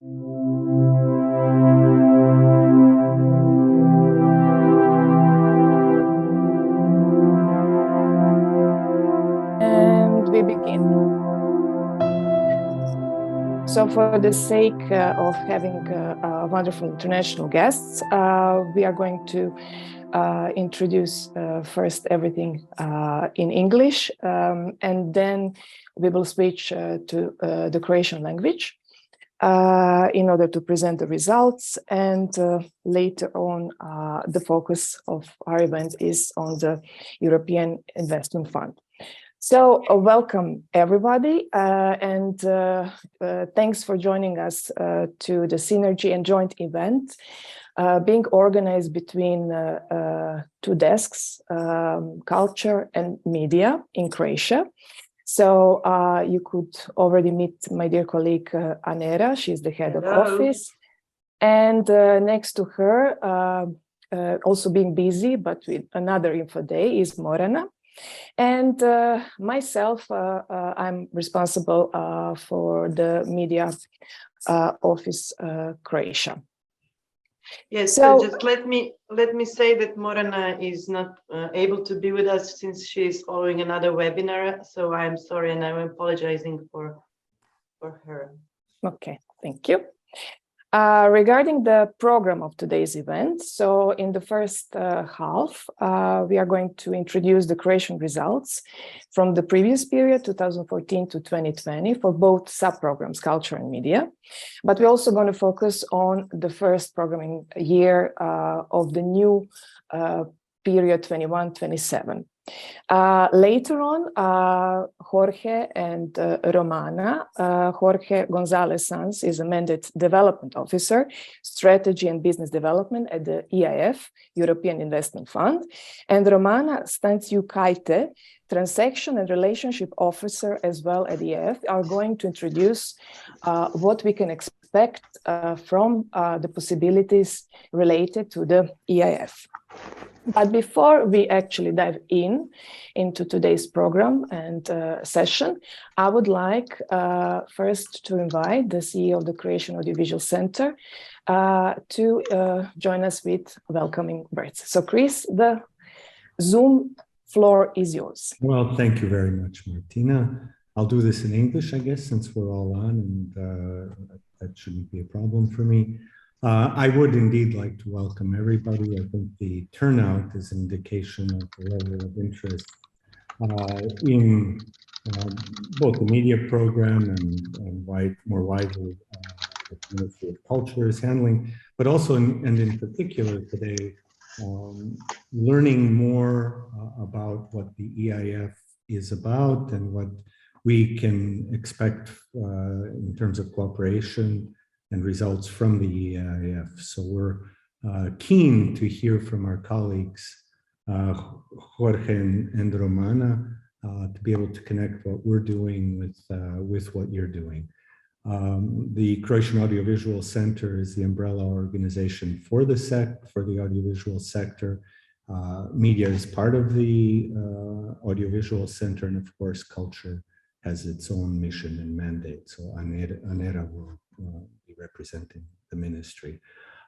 And we begin. So for the sake of having wonderful international guests, we are going to introduce first everything in English, and then we will switch to the Croatian language in order to present the results. And later on, the focus of our event is on the European Investment Fund. So welcome everybody, and thanks for joining us to the Synergy and Joint event being organized between two desks, culture and media in Croatia. So you could already meet my dear colleague Anera, she's the head of office. And next to her, also being busy, but with another info day, is Morana. And myself, I'm responsible for the media office Croatia. Yes, so just let me say that Morana is not able to be with us since she is following another webinar. So I'm sorry, and I'm apologizing for her. Okay, thank you. Regarding the program of today's event, so in the first half, we are going to introduce the Croatian results from the previous period, 2014 to 2020, for both sub-programs, culture and media. But we're also going to focus on the first programming year of the new period 21-27. Later on, Jorge and Romana, Jorge Gonzalez Sanz is a mandate development officer, strategy and business development at the EIF, European Investment Fund, and Romana Stanciu-Kaite, transaction and relationship officer as well at EIF, are going to introduce what we can expect from the possibilities related to the EIF. But before we actually dive into today's program and session, I would like first to invite the CEO of the Croatian Audiovisual Center to join us with welcoming words. So Chris, the Zoom floor is yours. Well, thank you very much, Martina. I'll do this in English, I guess, since we're all on, and that shouldn't be a problem for me. I would indeed like to welcome everybody. I think the turnout is an indication of the level of interest in both the media program and more widely the Ministry of Culture is handling, but also in particular today, learning more about what the EIF is about and what we can expect in terms of cooperation and results from the EIF. So we're keen to hear from our colleagues, Jorge and Romana, to be able to connect what we're doing with what you're doing. The Croatian Audiovisual Center is the umbrella organization for the audiovisual sector. Media is part of the audiovisual center, and of course, culture has its own mission and mandate. So Anera will be representing the ministry.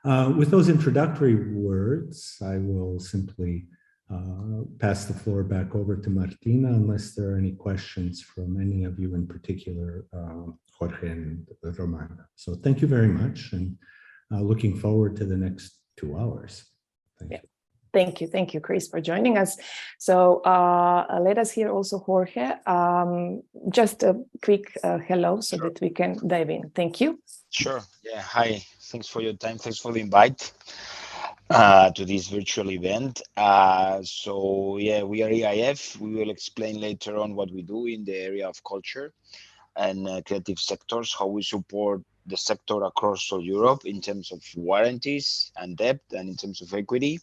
With those introductory words, I will simply pass the floor back over to Martina, unless there are any questions from any of you in particular, Jorge and Romana. So thank you very much, and looking forward to the next 2 hours. Thank you. Thank you, Chris, for joining us. So let us hear also Jorge. Just a quick hello so that we can dive in. Thank you. Sure. Yeah. Hi. Thanks for your time. Thanks for the invite to this virtual event. So yeah, we are EIF. We will explain later on what we do in the area of culture and creative sectors, how we support the sector across all Europe in terms of warranties and debt and in terms of equity.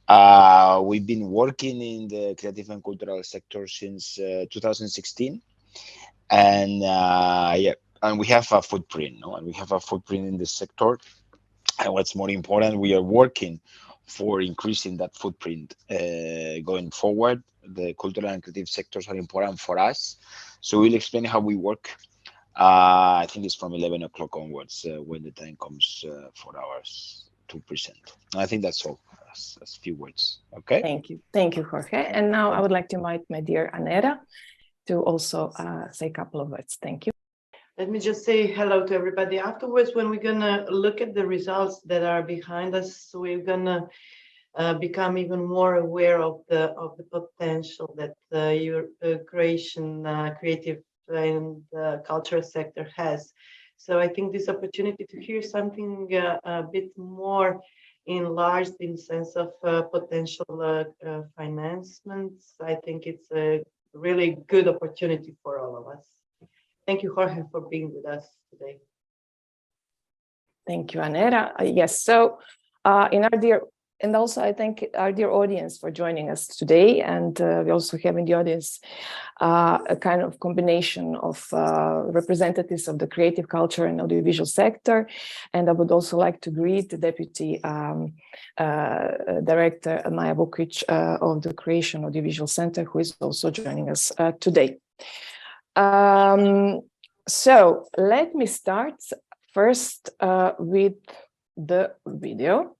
We've been working in the creative and cultural sector since 2016, and yeah, and we have a footprint, and we have a footprint in the sector. And what's more important, we are working for increasing that footprint going forward. The cultural and creative sectors are important for us, so we'll explain how we work I think it's from 11 o'clock onwards when the time comes for hours to present. I think that's all. That's a few words. Okay. Thank you, Jorge. And now I would like to invite my dear Anera to also say a couple of words. Thank you. Let me just say hello to everybody. Afterwards, when we're gonna look at the results that are behind us, we're gonna become even more aware of the potential that your Croatian creative and cultural sector has. So I think this opportunity to hear something a bit more enlarged in sense of potential financements, I think it's a really good opportunity for all of us. Thank you, Jorge, for being with us today. Thank you, Anera. Yes, so and also I thank our dear audience for joining us today. And we also have in the audience a kind of combination of representatives of the creative, culture and audiovisual sector. And I would also like to greet the Deputy Director, Maja Vukic, of the Croatian Audiovisual Center, who is also joining us today. So let me start first with the video.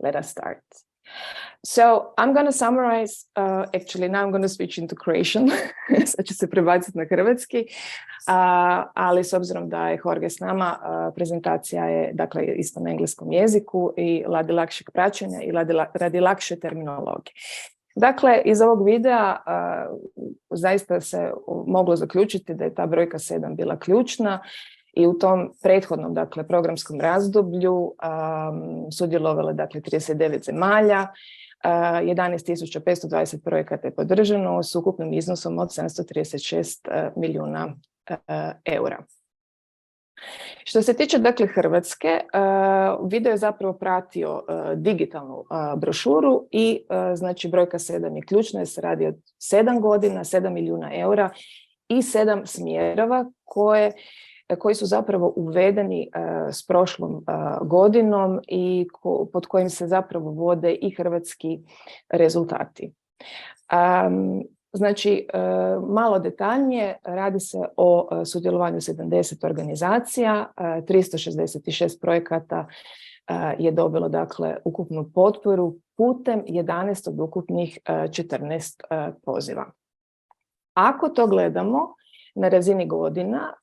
Let us start. So I'm going to summarize, actually now I'm going to switch into Croatian, sad ću se prebaciti na hrvatski, ali s obzirom da je Jorge s nama, prezentacija je dakle isto na engleskom jeziku i radi lakšeg praćenja i radi lakše terminologije. Dakle, iz ovog videa zaista se moglo zaključiti da je ta brojka 7 bila ključna. I u tom prethodnom, dakle, programskom razdoblju sudjelovalo, dakle, 39 zemalja, 11.520 projekata je podržano s ukupnim iznosom od 736 milijuna eura. Što se tiče, dakle, Hrvatske, video je zapravo pratio digitalnu brošuru i, znači, brojka 7 je ključna jer se radi od 7 godina, 7 milijuna eura i 7 smjerova koji su zapravo uvedeni s prošlom godinom i pod kojim se zapravo vode i hrvatski rezultati. Znači, malo detaljnije, radi se o sudjelovanju 70 organizacija, 366 projekata je dobilo, dakle, ukupnu potporu putem 11 od ukupnih 14 poziva. Ako to gledamo na razini godina,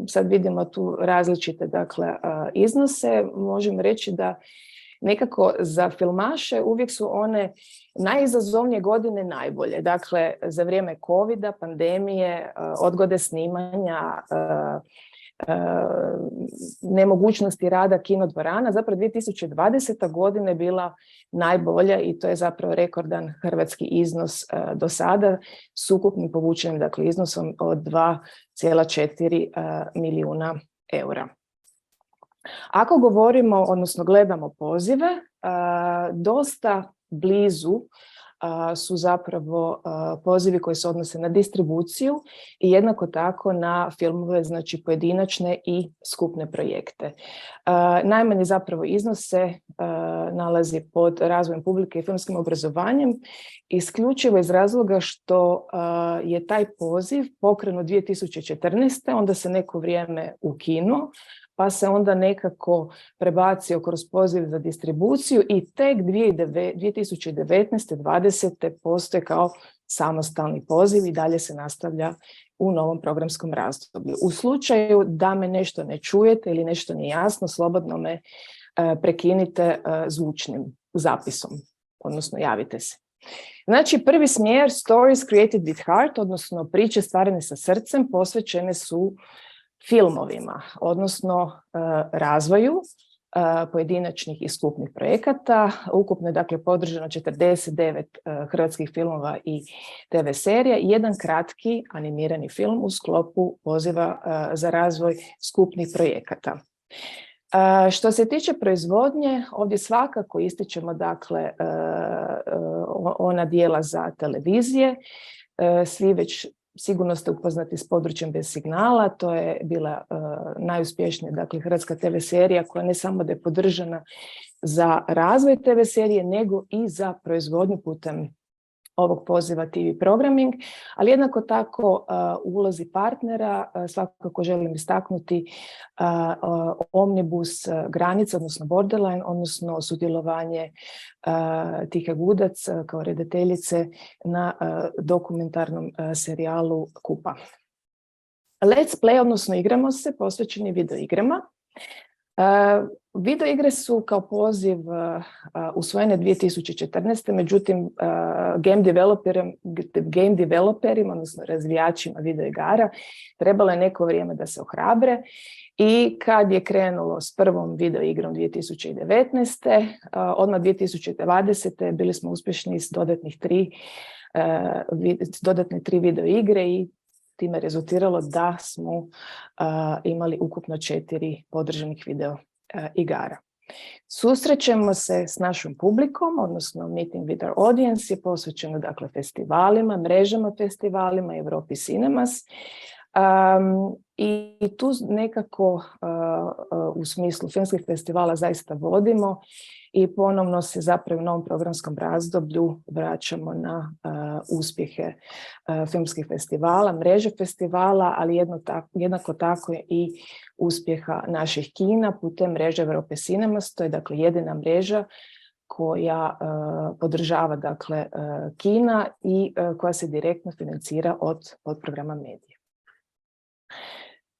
sad vidimo tu različite, dakle, iznose, možemo reći da nekako za filmaše uvijek su one najizazovnije godine najbolje. Dakle, za vrijeme covida, pandemije, odgode snimanja, nemogućnosti rada kinodvorana, zapravo 2020. godina je bila najbolja i to je zapravo rekordan hrvatski iznos do sada s ukupnim povučenim, dakle, iznosom od 2,4 milijuna eura. Ako govorimo, odnosno gledamo pozive, dosta blizu su zapravo pozivi koji se odnose na distribuciju i jednako tako na filmove, znači pojedinačne i skupne projekte. Najmanji zapravo iznos se nalazi pod razvojem publike i filmskim obrazovanjem, isključivo iz razloga što je taj poziv pokrenut 2014. Onda se neko vrijeme ukinuo, pa se onda nekako prebacio kroz poziv za distribuciju i tek 2019-2020 postoje kao samostalni poziv i dalje se nastavlja u novom programskom razdoblju. U slučaju da me nešto ne čujete ili nešto nije jasno, slobodno me prekinite zvučnim zapisom, odnosno javite se. Znači, prvi smjer, stories created with heart, odnosno priče stvarane sa srcem, posvećene su filmovima, odnosno razvoju pojedinačnih i skupnih projekata. Ukupno je, dakle, podržano 49 hrvatskih filmova i TV serija i jedan kratki animirani film u sklopu poziva za razvoj skupnih projekata. Što se tiče proizvodnje, ovdje svakako ističemo, dakle, ona dijela za televizije. Svi već sigurno ste upoznati s područjem bez signala, to je bila najuspješnija, dakle, hrvatska TV serija koja ne samo da je podržana za razvoj TV serije, nego i za proizvodnju putem ovog poziva TV programming, ali jednako tako ulozi partnera, svakako želim istaknuti omnibus granica, odnosno borderline, odnosno sudjelovanje Tihe Gudac kao redateljice na dokumentarnom serijalu Kupa. Let's play, odnosno igramo se, posvećeni videoigrama. Videoigre su kao poziv usvojene 2014. Međutim, game developerima, odnosno razvijačima videoigara, trebalo je neko vrijeme da se ohrabre i kad je krenulo s prvom videoigrom 2019. Odmah 2020. bili smo uspješni s dodatne 3 videoigre i time rezultiralo da smo imali ukupno 4 podržanih video igara. Susrećemo se s našom publikom, odnosno Meeting with our audience je posvećeno, dakle, festivalima, mrežama festivalima, Europi Cinemas. I tu nekako u smislu filmskih festivala zaista vodimo i ponovno se zapravo u novom programskom razdoblju vraćamo na uspjehe filmskih festivala, mreže festivala, ali jednako tako je i uspjeha naših kina putem mreže Europe Cinemas. To je, dakle, jedina mreža koja podržava, dakle, kina i koja se direktno financira od programa MEDIA.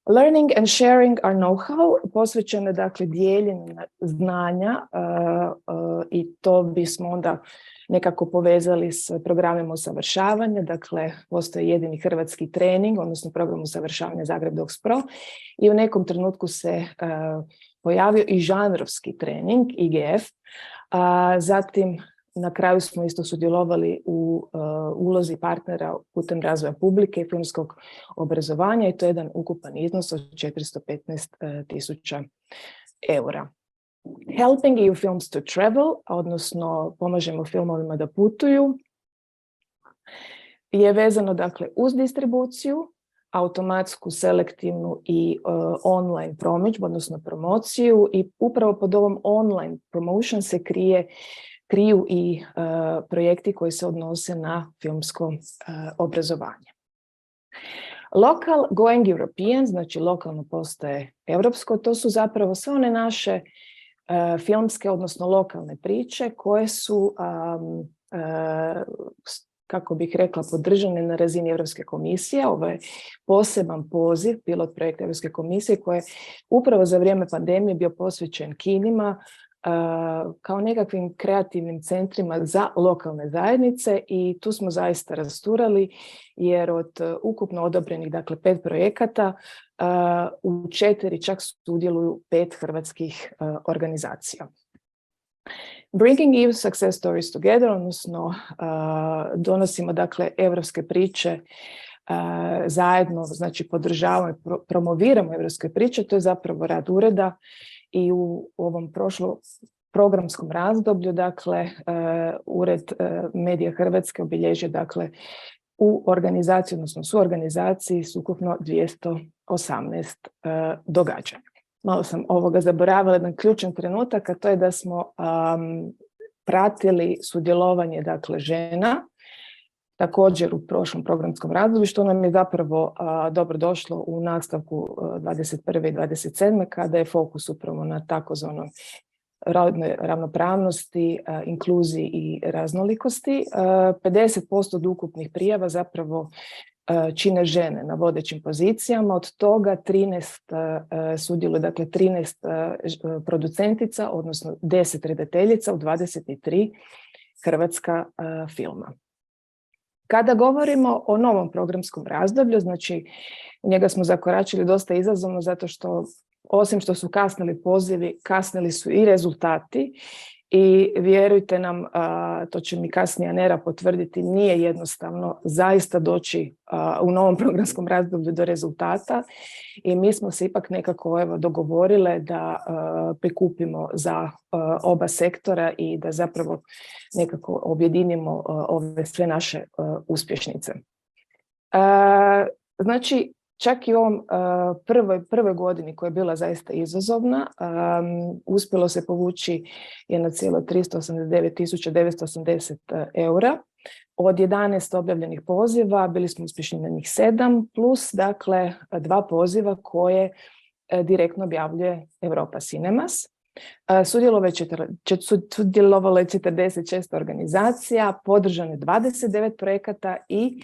Learning and sharing our know-how, posvećeno je, dakle, dijeljenju znanja i to bismo onda nekako povezali s programima usavršavanja. Dakle, postoji jedini hrvatski trening, odnosno program usavršavanja Zagreb Docs Pro i u nekom trenutku se pojavio i žanrovski trening, IGF. Zatim, na kraju smo isto sudjelovali u ulozi partnera putem razvoja publike i filmskog obrazovanja i to je jedan ukupan iznos od 415.000 eura. Helping EU films to travel, odnosno pomažemo filmovima da putuju, je vezano, dakle, uz distribuciju, automatsku, selektivnu i online promidžbu, odnosno promociju, i upravo pod ovom online promotion se kriju i projekti koji se odnose na filmsko obrazovanje. Local going European, znači lokalno postaje europsko, to su zapravo sve one naše filmske, odnosno lokalne priče koje su, kako bih rekla, podržane na razini Europske komisije. Ovo je poseban poziv, pilot projekt Europske komisije koji je upravo za vrijeme pandemije bio posvećen kinima, kao nekakvim kreativnim centrima za lokalne zajednice i tu smo zaista rasturali jer od ukupno odobrenih, dakle 5 projekata, u 4 čak sudjeluju 5 hrvatskih organizacija. Bringing EU success stories together, odnosno donosimo dakle europske priče zajedno, znači podržavamo i promoviramo europske priče, to je zapravo rad ureda i u ovom prošlom programskom razdoblju, dakle, Ured Medija Hrvatske obilježio, dakle, u organizaciji, odnosno suorganizaciji s ukupno 218 događanja. Malo sam ovoga zaboravila, jedan ključan trenutak, a to je da smo pratili sudjelovanje, dakle, žena, također u prošlom programskom razdoblju, što nam je zapravo dobro došlo u nastavku 21. i 27. kada je fokus upravo na takozvanoj rodnoj ravnopravnosti, inkluziji i raznolikosti. 50% od ukupnih prijava zapravo čine žene na vodećim pozicijama, od toga 13 sudjeluje, dakle 13 producentica, odnosno 10 redateljica u 23 hrvatska filma. Kada govorimo o novom programskom razdoblju, znači u njega smo zakoračili dosta izazovno zato što osim što su kasnili pozivi, kasnili su i rezultati i vjerujte nam, to će mi kasnije Anera potvrditi, nije jednostavno zaista doći u novom programskom razdoblju do rezultata i mi smo se ipak nekako dogovorile da prikupimo za oba sektora i da zapravo nekako objedinimo ove sve naše uspješnice. Znači, čak i u ovom prvoj godini koja je bila zaista izazovna, uspjelo se povući 1,389.980 eura. Od 11 objavljenih poziva bili smo uspješni na njih 7, plus dakle 2 poziva koje direktno objavljuje Europa Cinemas. Sudjelovalo je 46 organizacija, podržano je 29 projekata i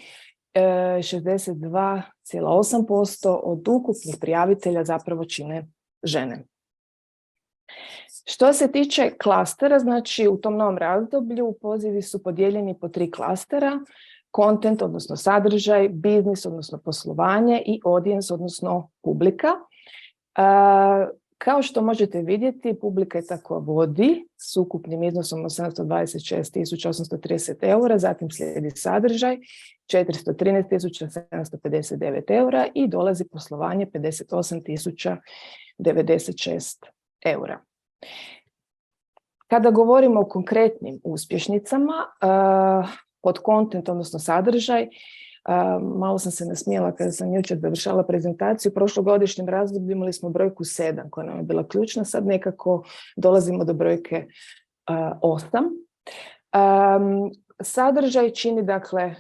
62,8% od ukupnih prijavitelja zapravo čine žene. Što se tiče klastera, znači u tom novom razdoblju pozivi su podijeljeni po 3 klastera: content, odnosno sadržaj, biznis, odnosno poslovanje i audience, odnosno publika. Kao što možete vidjeti, publika je ta koja vodi s ukupnim iznosom od 726.830 eura, zatim slijedi sadržaj 413.759 eura i dolazi poslovanje 58.096 eura. Kada govorimo o konkretnim uspješnicama, pod content, odnosno sadržaj, malo sam se nasmijela kada sam jučer završala prezentaciju. U prošlogodišnjem razdoblju imali smo brojku 7 koja nam je bila ključna, sad nekako dolazimo do brojke 8. Sadržaj čini dakle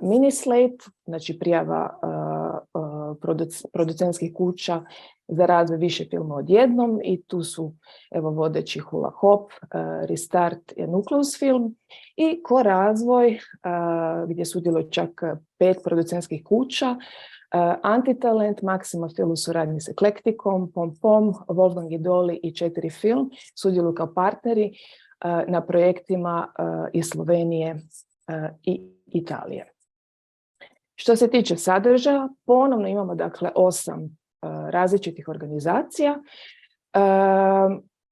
mini slate, znači prijava producentskih kuća za razvoj više filma odjednom i tu su evo vodeći Hula Hop, Restart i Nucleus film i korazvoj gdje sudjeluje čak 5 producentskih kuća, Antitalent, Maxima Film u suradnji s Eklektikom, Pom Pom, Wolfgang Idoli i 4 film sudjeluju kao partneri na projektima iz Slovenije i Italije. Što se tiče sadržaja, ponovno imamo dakle 8 različitih organizacija.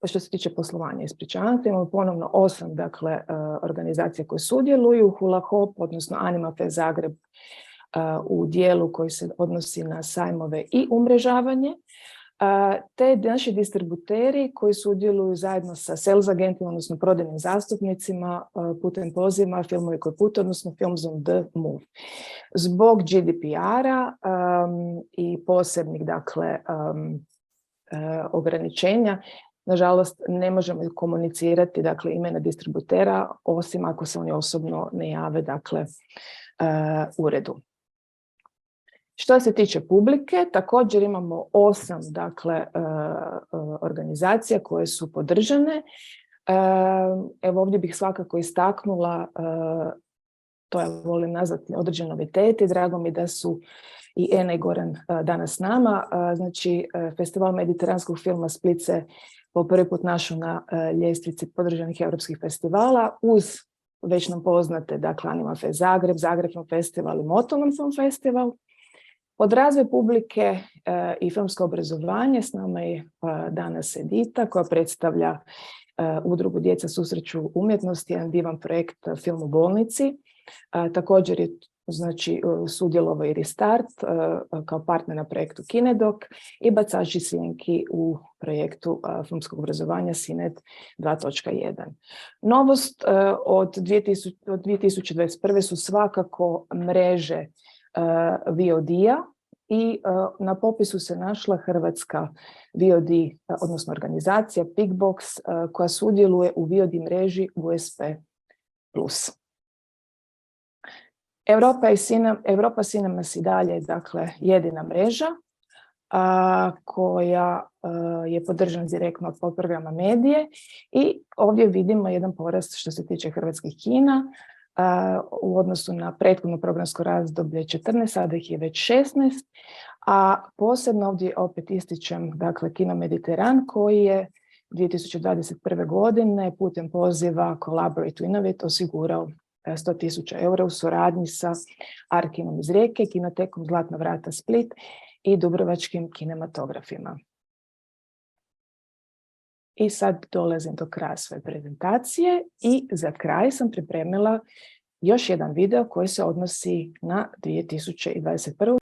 Što se tiče poslovanja, ispričavam se, imamo ponovno 8 dakle organizacija koje sudjeluju, Hula Hop, odnosno Anima Fest Zagreb u dijelu koji se odnosi na sajmove i umrežavanje, te naši distributeri koji sudjeluju zajedno sa sales agentima, odnosno prodajnim zastupnicima putem poziva filmovi koji putuju, odnosno Films on the Move. Zbog GDPR-a i posebnih dakle ograničenja, nažalost ne možemo komunicirati dakle imena distributera osim ako se oni osobno ne jave dakle uredu. Što se tiče publike, također imamo 8 dakle, organizacija koje su podržane. Evo ovdje bih svakako istaknula, to ja volim nazvati određene novitete. Drago mi da su i Ena i Goran danas s nama. Znači, Festival mediteranskog filma Split se po prvi put našao na ljestvici podržanih europskih festivala uz već nam poznate, dakle, Anima Fest Zagreb, Zagreb Film Festival i Motovnom Film Festival. Pod razvoj publike i filmsko obrazovanje s nama je danas Edita koja predstavlja udrugu Djeca susreću umjetnosti, jedan divan projekt Film u bolnici. Također je znači sudjelovao i Restart kao partner na projektu Kinedok i bacači sjenki u projektu filmskog obrazovanja Sinet 2.1. Novost od 2021. su svakako mreže VOD-a i na popisu se našla Hrvatska VOD, odnosno organizacija Pickbox koja sudjeluje u VOD mreži USP+. Europa Cinemas i dalje, dakle, jedina mreža koja je podržana direktno od podprograma Medije i ovdje vidimo jedan porast što se tiče hrvatskih kina u odnosu na prethodno programsko razdoblje 14, sada ih je već 16, a posebno ovdje opet ističem, dakle, Kino Mediteran koji je 2021. godine putem poziva Collaborate to Innovate osigurao 100.000 eura u suradnji sa Arkinom iz Rijeke, Kinotekom Zlatna vrata Split i Dubrovačkim kinematografima. I sad dolazim do kraja svoje prezentacije i za kraj sam pripremila još jedan video koji se odnosi na 2021.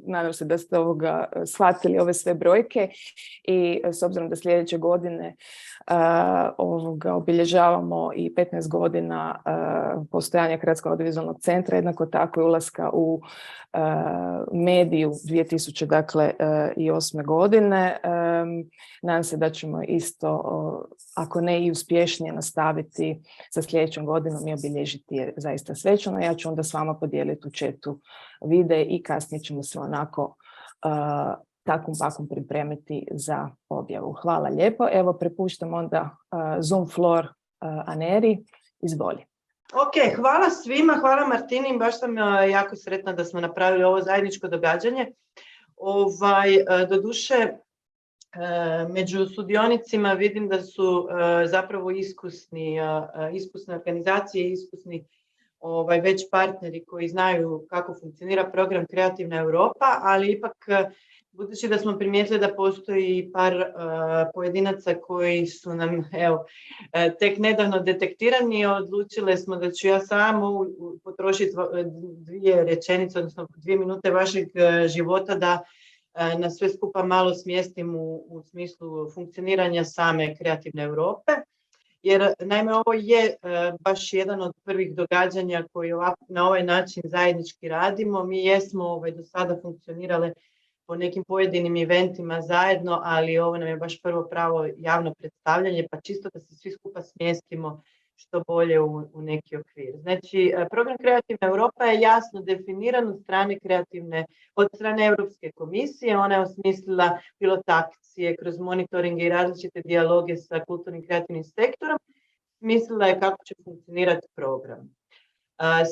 Nadam se da ste shvatili ove sve brojke i s obzirom da sljedeće godine obilježavamo i 15 godina postojanja Hrvatskog audiovizualnog centra, jednako tako i ulaska u mediju 2008. godine. Nadam se da ćemo isto, ako ne i uspješnije, nastaviti sa sljedećom godinom i obilježiti je zaista svečano. Ja ću onda s vama podijeliti u chatu videe i kasnije ćemo se onako takvom pakom pripremiti za objavu. Hvala lijepo. Evo, prepuštam onda Zoom floor Aneri. Izvoli. Ok, hvala svima, hvala Martini, baš sam jako sretna da smo napravili ovo zajedničko događanje. Doduše, među sudionicima vidim da su zapravo iskusne organizacije, iskusni već partneri koji znaju kako funkcionira program Kreativna Europa, ali ipak budući da smo primijetili da postoji par pojedinaca koji su nam tek nedavno detektirani, odlučile smo da ću ja samo potrošiti 2 rečenice, odnosno 2 minute vašeg života da nas sve skupa malo smjestim u smislu funkcioniranja same Kreativne Europe. Jer naime ovo je baš jedan od prvih događanja koji na ovaj način zajednički radimo. Mi jesmo do sada funkcionirale po nekim pojedinim eventima zajedno, ali ovo nam je baš prvo pravo javno predstavljanje, pa čisto da se svi skupa smjestimo što bolje u neki okvir. Znači, program Kreativna Europa je jasno definiran od strane Europske komisije. Ona je osmislila pilot akcije kroz monitoring i različite dijaloge sa kulturnim kreativnim sektorom. Smislila je kako će funkcionirati program.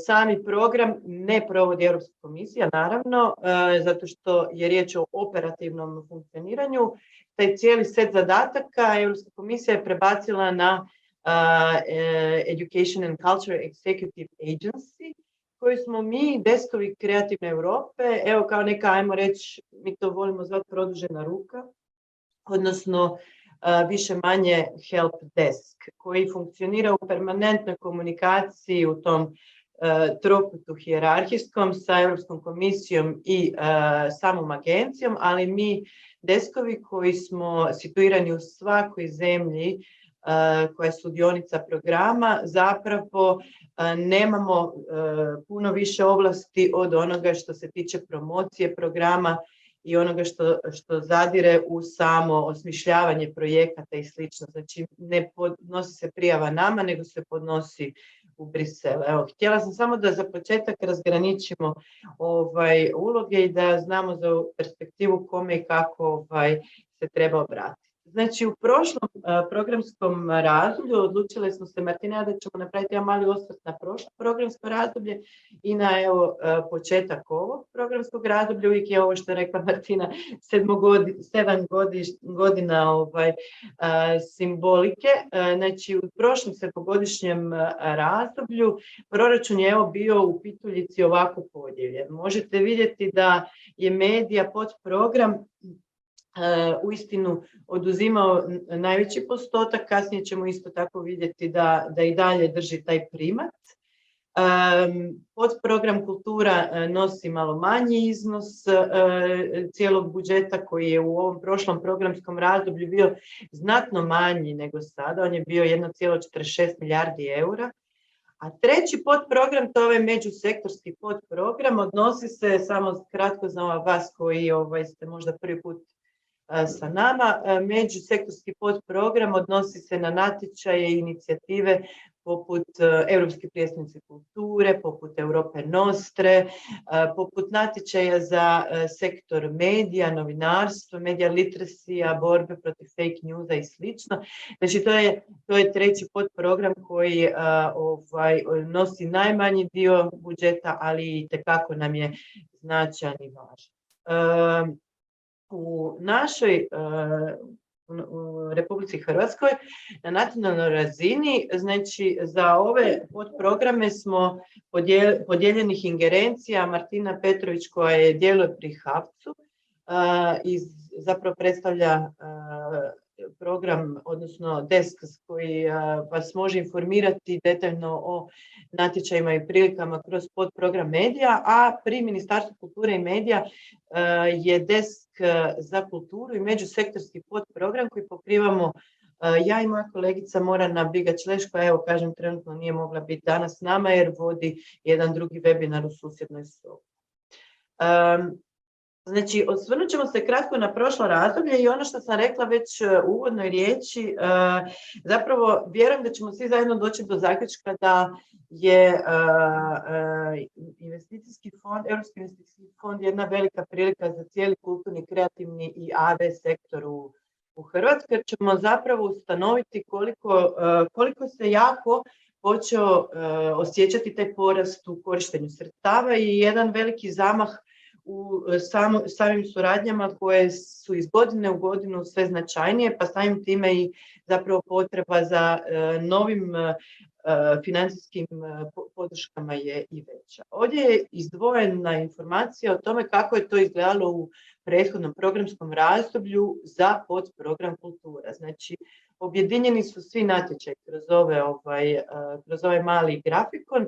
Sami program ne provodi Europska komisija, naravno, zato što je riječ o operativnom funkcioniranju. Taj cijeli set zadataka Europska komisija je prebacila na Education and Culture Executive Agency, koju smo mi, deskovi Kreativne Europe, evo kao neka, ajmo reći, mi to volimo zvati produžena ruka, odnosno više manje help desk, koji funkcionira u permanentnoj komunikaciji u tom trokutu hijerarhijskom sa Europskom komisijom i samom agencijom, ali mi deskovi koji smo situirani u svakoj zemlji koja je sudionica programa, zapravo nemamo puno više ovlasti od onoga što se tiče promocije programa i onoga što zadire u samo osmišljavanje projekata i slično. Znači, ne podnosi se prijava nama, nego se podnosi u Brisel. Evo, htjela sam samo da za početak razgraničimo uloge i da znamo za perspektivu kome i kako se treba obratiti. Znači, u prošlom programskom razdoblju odlučile smo se, Martina, da ćemo napraviti jedan mali osvrt na prošlo programsko razdoblje i na početak ovog programskog razdoblja. Uvijek je ovo što je rekla Martina, 7 godina simbolike. Znači, u prošlom 7-godišnjem razdoblju proračun je bio u pituljici ovako podijeljen. Možete vidjeti da je medija podprogram uistinu oduzimao najveći postotak, kasnije ćemo isto tako vidjeti da i dalje drži taj primat. Podprogram kultura nosi malo manji iznos cijelog budžeta koji je u ovom prošlom programskom razdoblju bio znatno manji nego sada, on je bio 1,46 milijardi eura. A treći podprogram, to je ovaj međusektorski podprogram, odnosi se, samo kratko za vas koji ste možda prvi put sa nama, međusektorski podprogram odnosi se na natječaje i inicijative poput Europske prijestolnice kulture, poput Europe Nostre, poput natječaja za sektor medija, novinarstva, media literacija, borbe protiv fake newsa i slično. Znači, to je treći podprogram koji nosi najmanji dio budžeta, ali itekako nam je značajan i važan. U našoj u Republici Hrvatskoj na nacionalnoj razini, znači za ove podprograme smo podijeljenih ingerencija. Martina Petrović, koja je djeluje pri HAVC-u i zapravo predstavlja program, odnosno desk koji vas može informirati detaljno o natječajima i prilikama kroz podprogram medija, a pri Ministarstvu kulture i medija je desk za kulturu i međusektorski podprogram koji pokrivamo Ja i moja kolegica Morana Bigač-Leš, koja evo kažem trenutno nije mogla biti danas s nama jer vodi jedan drugi webinar u susjednoj sobi. Znači, osvrnut ćemo se kratko na prošlo razdoblje i ono što sam rekla već u uvodnoj riječi, zapravo vjerujem da ćemo svi zajedno doći do zaključka da je investicijski fond, Europski investicijski fond jedna velika prilika za cijeli kulturni, kreativni i AV sektor u Hrvatskoj, jer ćemo zapravo ustanoviti koliko se jako počeo osjećati taj porast u korištenju sredstava i jedan veliki zamah u samim suradnjama koje su iz godine u godinu sve značajnije, pa samim time i zapravo potreba za novim financijskim podrškama je i veća. Ovdje je izdvojena informacija o tome kako je to izgledalo u prethodnom programskom razdoblju za podprogram kultura. Znači, objedinjeni su svi natječaji kroz ovaj mali grafikon.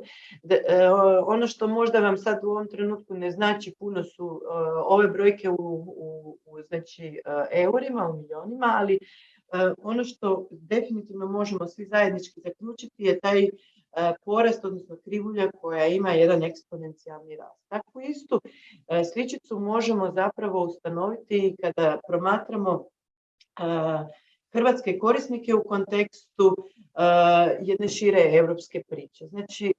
Ono što možda vam sad u ovom trenutku ne znači puno su ove brojke u eurima, u milionima, ali ono što definitivno možemo svi zajednički zaključiti je taj porast, odnosno krivulja koja ima jedan eksponencijalni rast. Takvu istu sličicu možemo zapravo ustanoviti kada promatramo hrvatske korisnike u kontekstu jedne šire europske priče. Znači,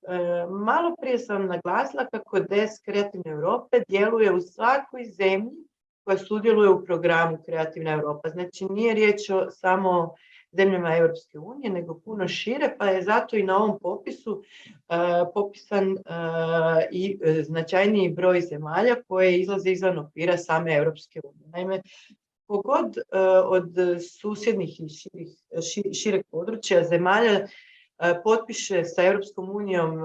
malo prije sam naglasila kako Desk Kreativne Europe djeluje u svakoj zemlji koja sudjeluje u programu Kreativna Europa. Znači, nije riječ o samo zemljama Europske unije, nego puno šire, pa je zato i na ovom popisu popisan i značajniji broj zemalja koje izlaze izvan okvira same Europske unije. Naime, kogod od susjednih i šireg područja zemalja potpiše sa Europskom unijom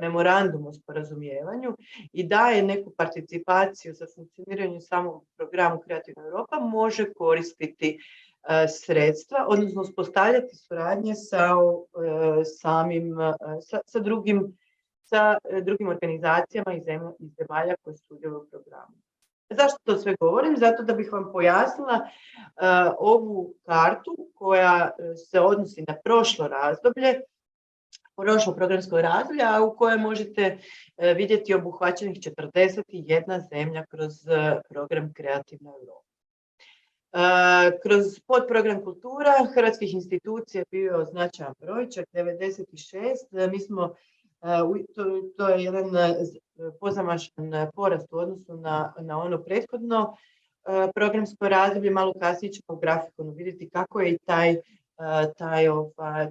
memorandum o sporazumijevanju i daje neku participaciju za funkcioniranje samog programu Kreativna Europa, može koristiti sredstva, odnosno uspostavljati suradnje sa drugim organizacijama iz zemalja koje sudjeluju u programu. Zašto to sve govorim? Zato da bih vam pojasnila ovu kartu koja se odnosi na prošlo programsko razdoblje, a u kojoj možete vidjeti obuhvaćenih 41 zemlja kroz program Kreativna Europa. Kroz podprogram kultura hrvatskih institucija bio značajan broj, čak 96. Mi smo, to je jedan pozamašan porast u odnosu na ono prethodno programsko razdoblje. Malo kasnije ćemo u grafikonu vidjeti kako je i taj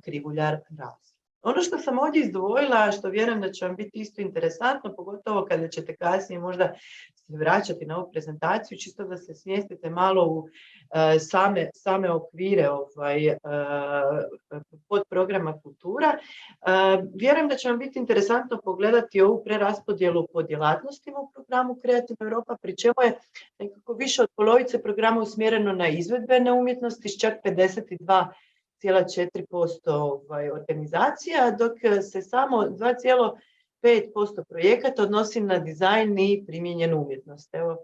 krivuljar rast. Ono što sam ovdje izdvojila, što vjerujem da će vam biti isto interesantno, pogotovo kada ćete kasnije možda se vraćati na ovu prezentaciju, čisto da se smjestite malo u same okvire podprograma kultura. Vjerujem da će vam biti interesantno pogledati ovu preraspodjelu po djelatnostima u programu Kreativna Europa, pri čemu je nekako više od polovice programa usmjereno na izvedbene umjetnosti s čak 52,4% organizacija, dok se samo 2,5% projekata odnosi na dizajn i primijenjenu umjetnost. Evo,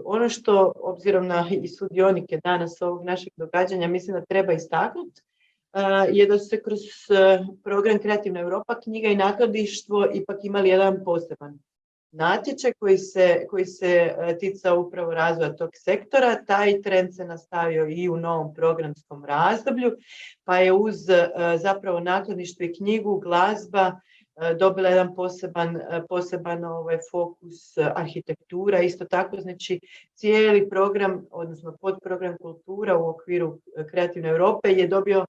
ono što, obzirom na i sudionike danas ovog našeg događanja, mislim da treba istaknuti, je da su se kroz program Kreativna Europa, knjiga i nakladništvo ipak imali jedan poseban natječaj koji se ticao upravo razvoja tog sektora. Taj trend se nastavio i u novom programskom razdoblju, pa je uz zapravo nakladništvo i knjigu glazba dobila jedan poseban fokus arhitektura. Isto tako, znači, cijeli program, odnosno podprogram kultura u okviru Kreativne Europe je dobio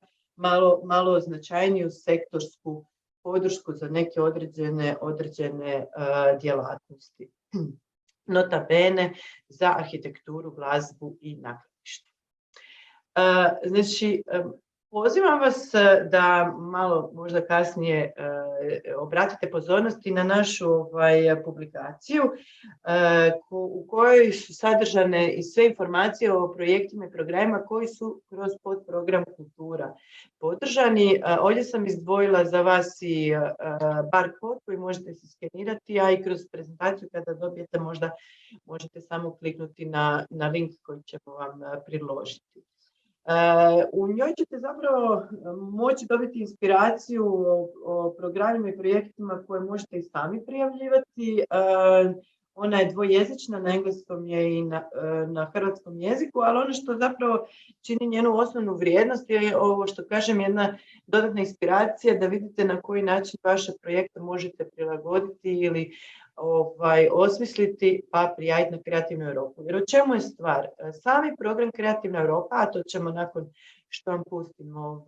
malo značajniju sektorsku podršku za neke određene djelatnosti. Nota bene za arhitekturu, glazbu i nakladništvo. Znači, pozivam vas da malo možda kasnije obratite pozornosti na našu publikaciju u kojoj su sadržane i sve informacije o projektima i programima koji su kroz podprogram kultura podržani. Ovdje sam izdvojila za vas i barcode koji možete se skenirati, a i kroz prezentaciju kada dobijete možete samo kliknuti na link koji ćemo vam priložiti. U njoj ćete zapravo moći dobiti inspiraciju o programima i projektima koje možete i sami prijavljivati. Ona je dvojezična, na engleskom je i na hrvatskom jeziku, ali ono što zapravo čini njenu osnovnu vrijednost je ovo što kažem, jedna dodatna inspiracija da vidite na koji način vaše projekte možete prilagoditi ili osmisliti pa prijaviti na Kreativnu Europu. Jer o čemu je stvar? Sami program Kreativna Europa, a to ćemo nakon što vam pustimo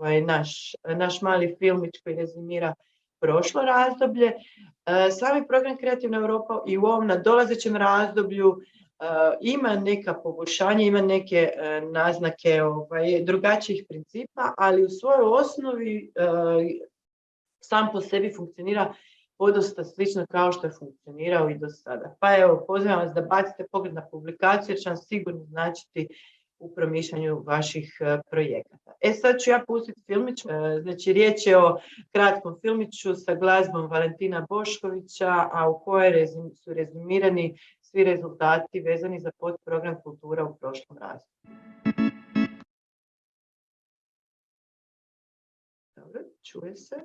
naš mali filmić koji rezimira prošlo razdoblje, sami program Kreativna Europa i u ovom nadolazećem razdoblju ima neka poboljšanja, ima neke naznake drugačijih principa, ali u svojoj osnovi sam po sebi funkcionira podosta slično kao što je funkcionirao i do sada. Pa evo, pozivam vas da bacite pogled na publikaciju jer će vam sigurno značiti u promišljanju vaših projekata. Sad ću ja pustiti filmić, znači riječ je o kratkom filmiću sa glazbom Valentina Boškovića, a u kojoj su rezimirani svi rezultati vezani za podprogram Kultura u prošlom razdoblju. Dobro, čuje se.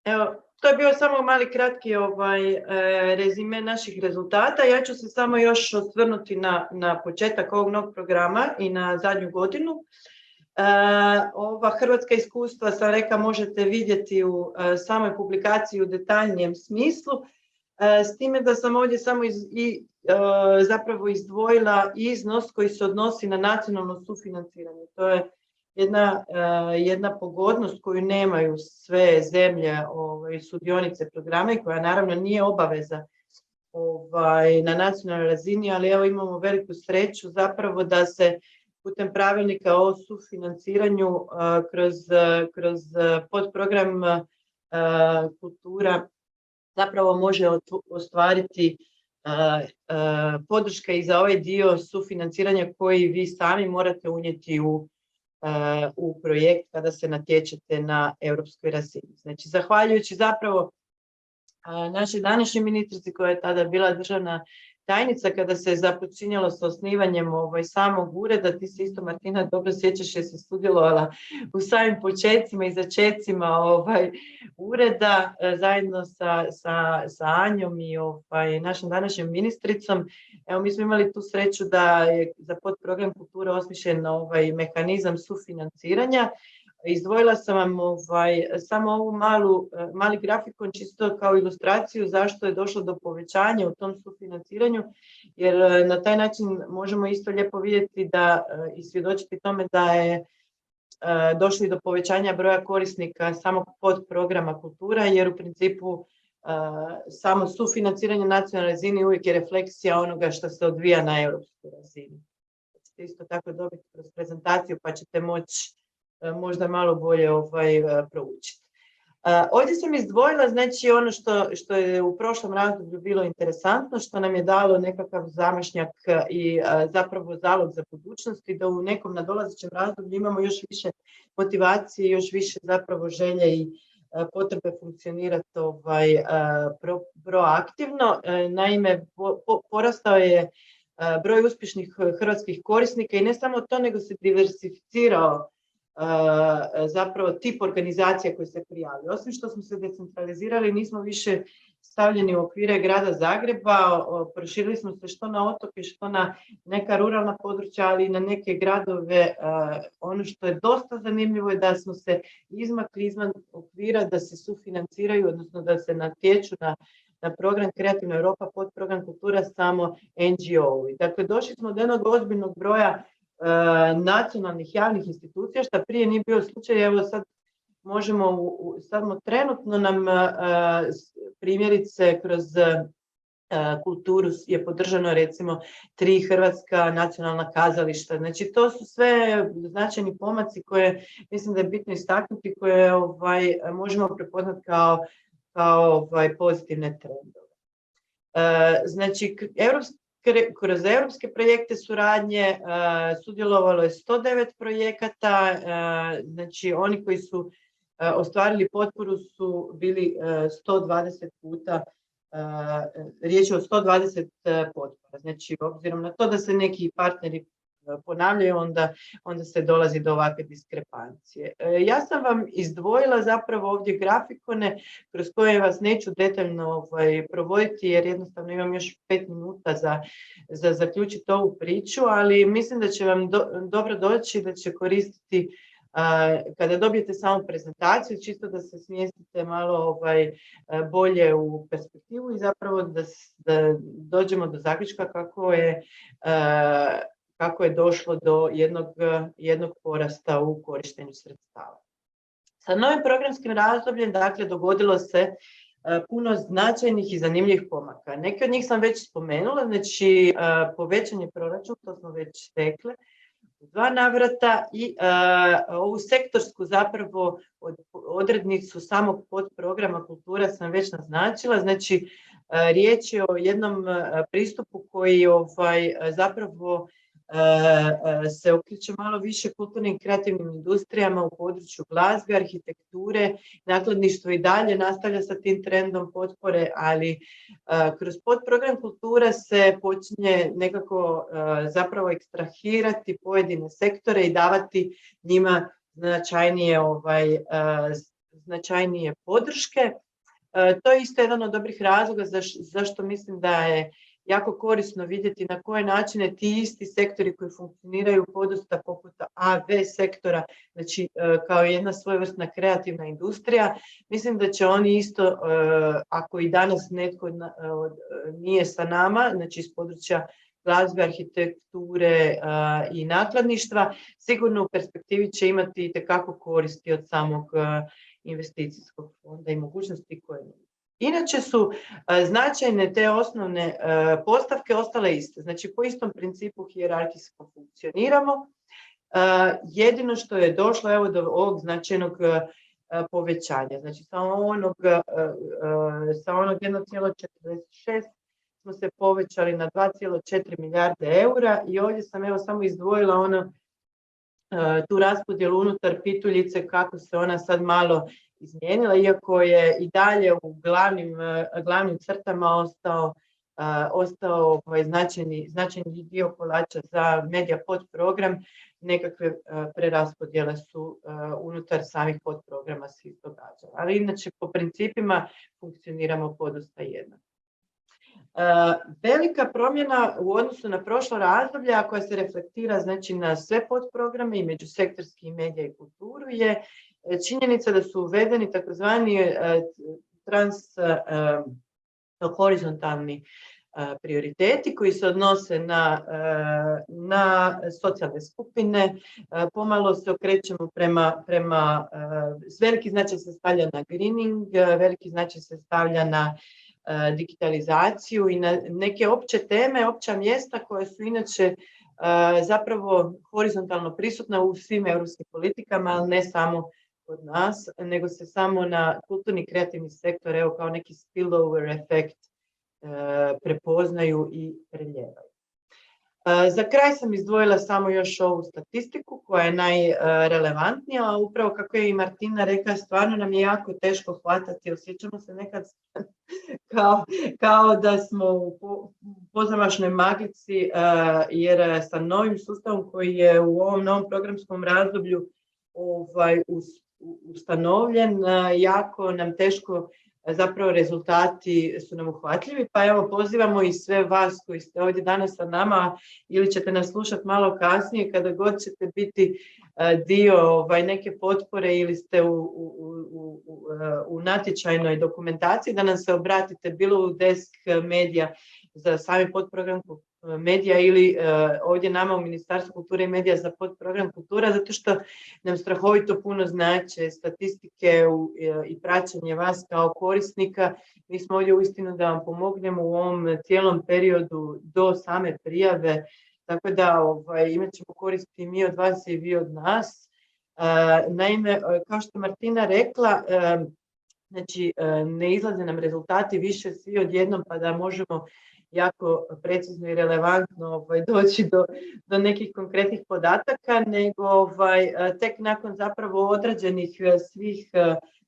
Evo, to je bio samo mali kratki rezime naših rezultata. Ja ću se samo još osvrnuti na početak ovog novog programa i na zadnju godinu. Ova hrvatska iskustva, sam rekla, možete vidjeti u samoj publikaciji u detaljnijem smislu, s time da sam ovdje samo zapravo izdvojila iznos koji se odnosi na nacionalno sufinanciranje. To je jedna pogodnost koju nemaju sve zemlje sudionice programa i koja naravno nije obaveza na nacionalnoj razini, ali evo imamo veliku sreću zapravo da se putem pravilnika o sufinanciranju kroz podprogram Kultura zapravo može ostvariti podrška i za ovaj dio sufinanciranja koji vi sami morate unijeti u projekt kada se natječete na europskoj razini. Znači, zahvaljujući zapravo našoj današnjoj ministrici koja je tada bila državna tajnica, kada se započinjalo sa osnivanjem samog ureda, ti se isto, Martina, dobro sjećaš jer si sudjelovala u samim početcima i začecima ureda zajedno sa Anjom i našom današnjom ministricom. Evo, mi smo imali tu sreću da je za podprogram Kultura osmišljen mehanizam sufinanciranja. Izdvojila sam vam samo ovu mali grafikon čisto kao ilustraciju zašto je došlo do povećanja u tom sufinanciranju, jer na taj način možemo isto lijepo vidjeti i svjedočiti tome da je došlo i do povećanja broja korisnika samog podprograma Kultura, jer u principu samo sufinanciranje na nacionalnoj razini uvijek je refleksija onoga što se odvija na europskoj razini. Ćete isto tako dobiti kroz prezentaciju pa ćete moći možda malo bolje proučiti. Ovdje sam izdvojila znači ono što je u prošlom razdoblju bilo interesantno, što nam je dalo nekakav zamašnjak i zapravo zalog za budućnost i da u nekom nadolazećem razdoblju imamo još više motivacije, još više zapravo želje i potrebe funkcionirati proaktivno. Naime, porastao je broj uspješnih hrvatskih korisnika i ne samo to, nego se diversificirao zapravo tip organizacija koji se prijavio. Osim što smo se decentralizirali, nismo više stavljeni u okvire grada Zagreba, proširili smo se što na otoke, što na neka ruralna područja, ali i na neke gradove. Ono što je dosta zanimljivo je da smo se izmakli izvan okvira, da se sufinanciraju, odnosno da se natječu na program Kreativna Europa, podprogram Kultura samo NGO-i. Dakle, došli smo do jednog ozbiljnog broja nacionalnih javnih institucija, što prije nije bio slučaj. Evo sad trenutno nam primjerice kroz kulturu je podržano recimo 3 hrvatska nacionalna kazališta. Znači to su sve značajni pomaci koje mislim da je bitno istaknuti, koje možemo prepoznati kao pozitivne trendove. Znači kroz europske projekte suradnje sudjelovalo je 109 projekata, znači oni koji su ostvarili potporu su bili 120 puta, riječ je o 120 potpora. Znači, obzirom na to da se neki partneri ponavljaju, onda se dolazi do ovakve diskrepancije. Ja sam vam izdvojila zapravo ovdje grafikone kroz koje vas neću detaljno provoditi, jer jednostavno imam još 5 minuta za zaključiti ovu priču, ali mislim da će vam dobro doći, da će koristiti kada dobijete samu prezentaciju, čisto da se smjestite malo bolje u perspektivu i zapravo da dođemo do zaključka kako je došlo do jednog porasta u korištenju sredstava. Sa novim programskim razdobljem, dakle, dogodilo se puno značajnih i zanimljivih pomaka. Neke od njih sam već spomenula, znači povećanje proračuna, to smo već rekli, u 2 navrata i ovu sektorsku zapravo odrednicu samog podprograma Kultura sam već naznačila. Znači, riječ je o jednom pristupu koji zapravo se okreće malo više kulturnim i kreativnim industrijama u području glazbe, arhitekture, nakladništvo i dalje nastavlja sa tim trendom potpore, ali kroz podprogram Kultura se počinje nekako zapravo ekstrahirati pojedine sektore i davati njima značajnije podrške. To je isto jedan od dobrih razloga zašto mislim da je jako korisno vidjeti na koje načine ti isti sektori koji funkcioniraju podosta poput A, B sektora, znači kao jedna svojevrsna kreativna industrija, mislim da će oni isto, ako i danas netko nije sa nama, znači iz područja glazbe, arhitekture i nakladništva, sigurno u perspektivi će imati itekako koristi od samog investicijskog fonda i mogućnosti koje imaju. Inače su značajne te osnovne postavke ostale iste. Znači, po istom principu hijerarhijsko funkcioniramo. Jedino što je došlo evo do ovog značajnog povećanja. Znači, sa onog 1,46 smo se povećali na 2,4 milijarde eura i ovdje sam evo samo izdvojila tu raspodjelu unutar pituljice kako se ona sad malo izmijenila, iako je i dalje u glavnim crtama ostao značajni dio kolača za medija podprogram. Nekakve preraspodjele su unutar samih podprograma svih događanja. Ali inače po principima funkcioniramo podosta jednako. Velika promjena u odnosu na prošlo razdoblje, a koja se reflektira znači na sve podprograme i međusektorski medija i kulturu, je činjenica da su uvedeni takozvani horizontalni prioriteti koji se odnose na socijalne skupine. Pomalo se okrećemo prema veliki značaj se stavlja na greening, veliki značaj se stavlja na digitalizaciju i na neke opće teme, opća mjesta koje su inače zapravo horizontalno prisutna u svim europskim politikama, ali ne samo kod nas, nego se samo na kulturni kreativni sektor, evo kao neki spillover efekt, prepoznaju i preljevaju. Za kraj sam izdvojila samo još ovu statistiku koja je najrelevantnija, a upravo kako je i Martina rekla, stvarno nam je jako teško hvatati, osjećamo se nekad kao da smo u pozamašnoj maglici, jer sa novim sustavom koji je u ovom novom programskom razdoblju ustanovljen, jako nam teško, zapravo rezultati su nam uhvatljivi, pa evo pozivamo i sve vas koji ste ovdje danas sa nama ili ćete nas slušati malo kasnije, kada god ćete biti dio neke potpore ili ste u natječajnoj dokumentaciji, da nam se obratite bilo u Desk Media za sami podprogram medija ili ovdje nama u Ministarstvu kulture i medija za podprogram kultura, zato što nam strahovito puno znače statistike i praćenje vas kao korisnika. Mi smo ovdje uistinu da vam pomognemo u ovom cijelom periodu do same prijave, tako da imat ćemo koristi mi od vas i vi od nas. Naime, kao što Martina rekla, znači ne izlaze nam rezultati više svi odjednom pa da možemo jako precizno i relevantno doći do nekih konkretnih podataka, nego tek nakon zapravo odrađenih svih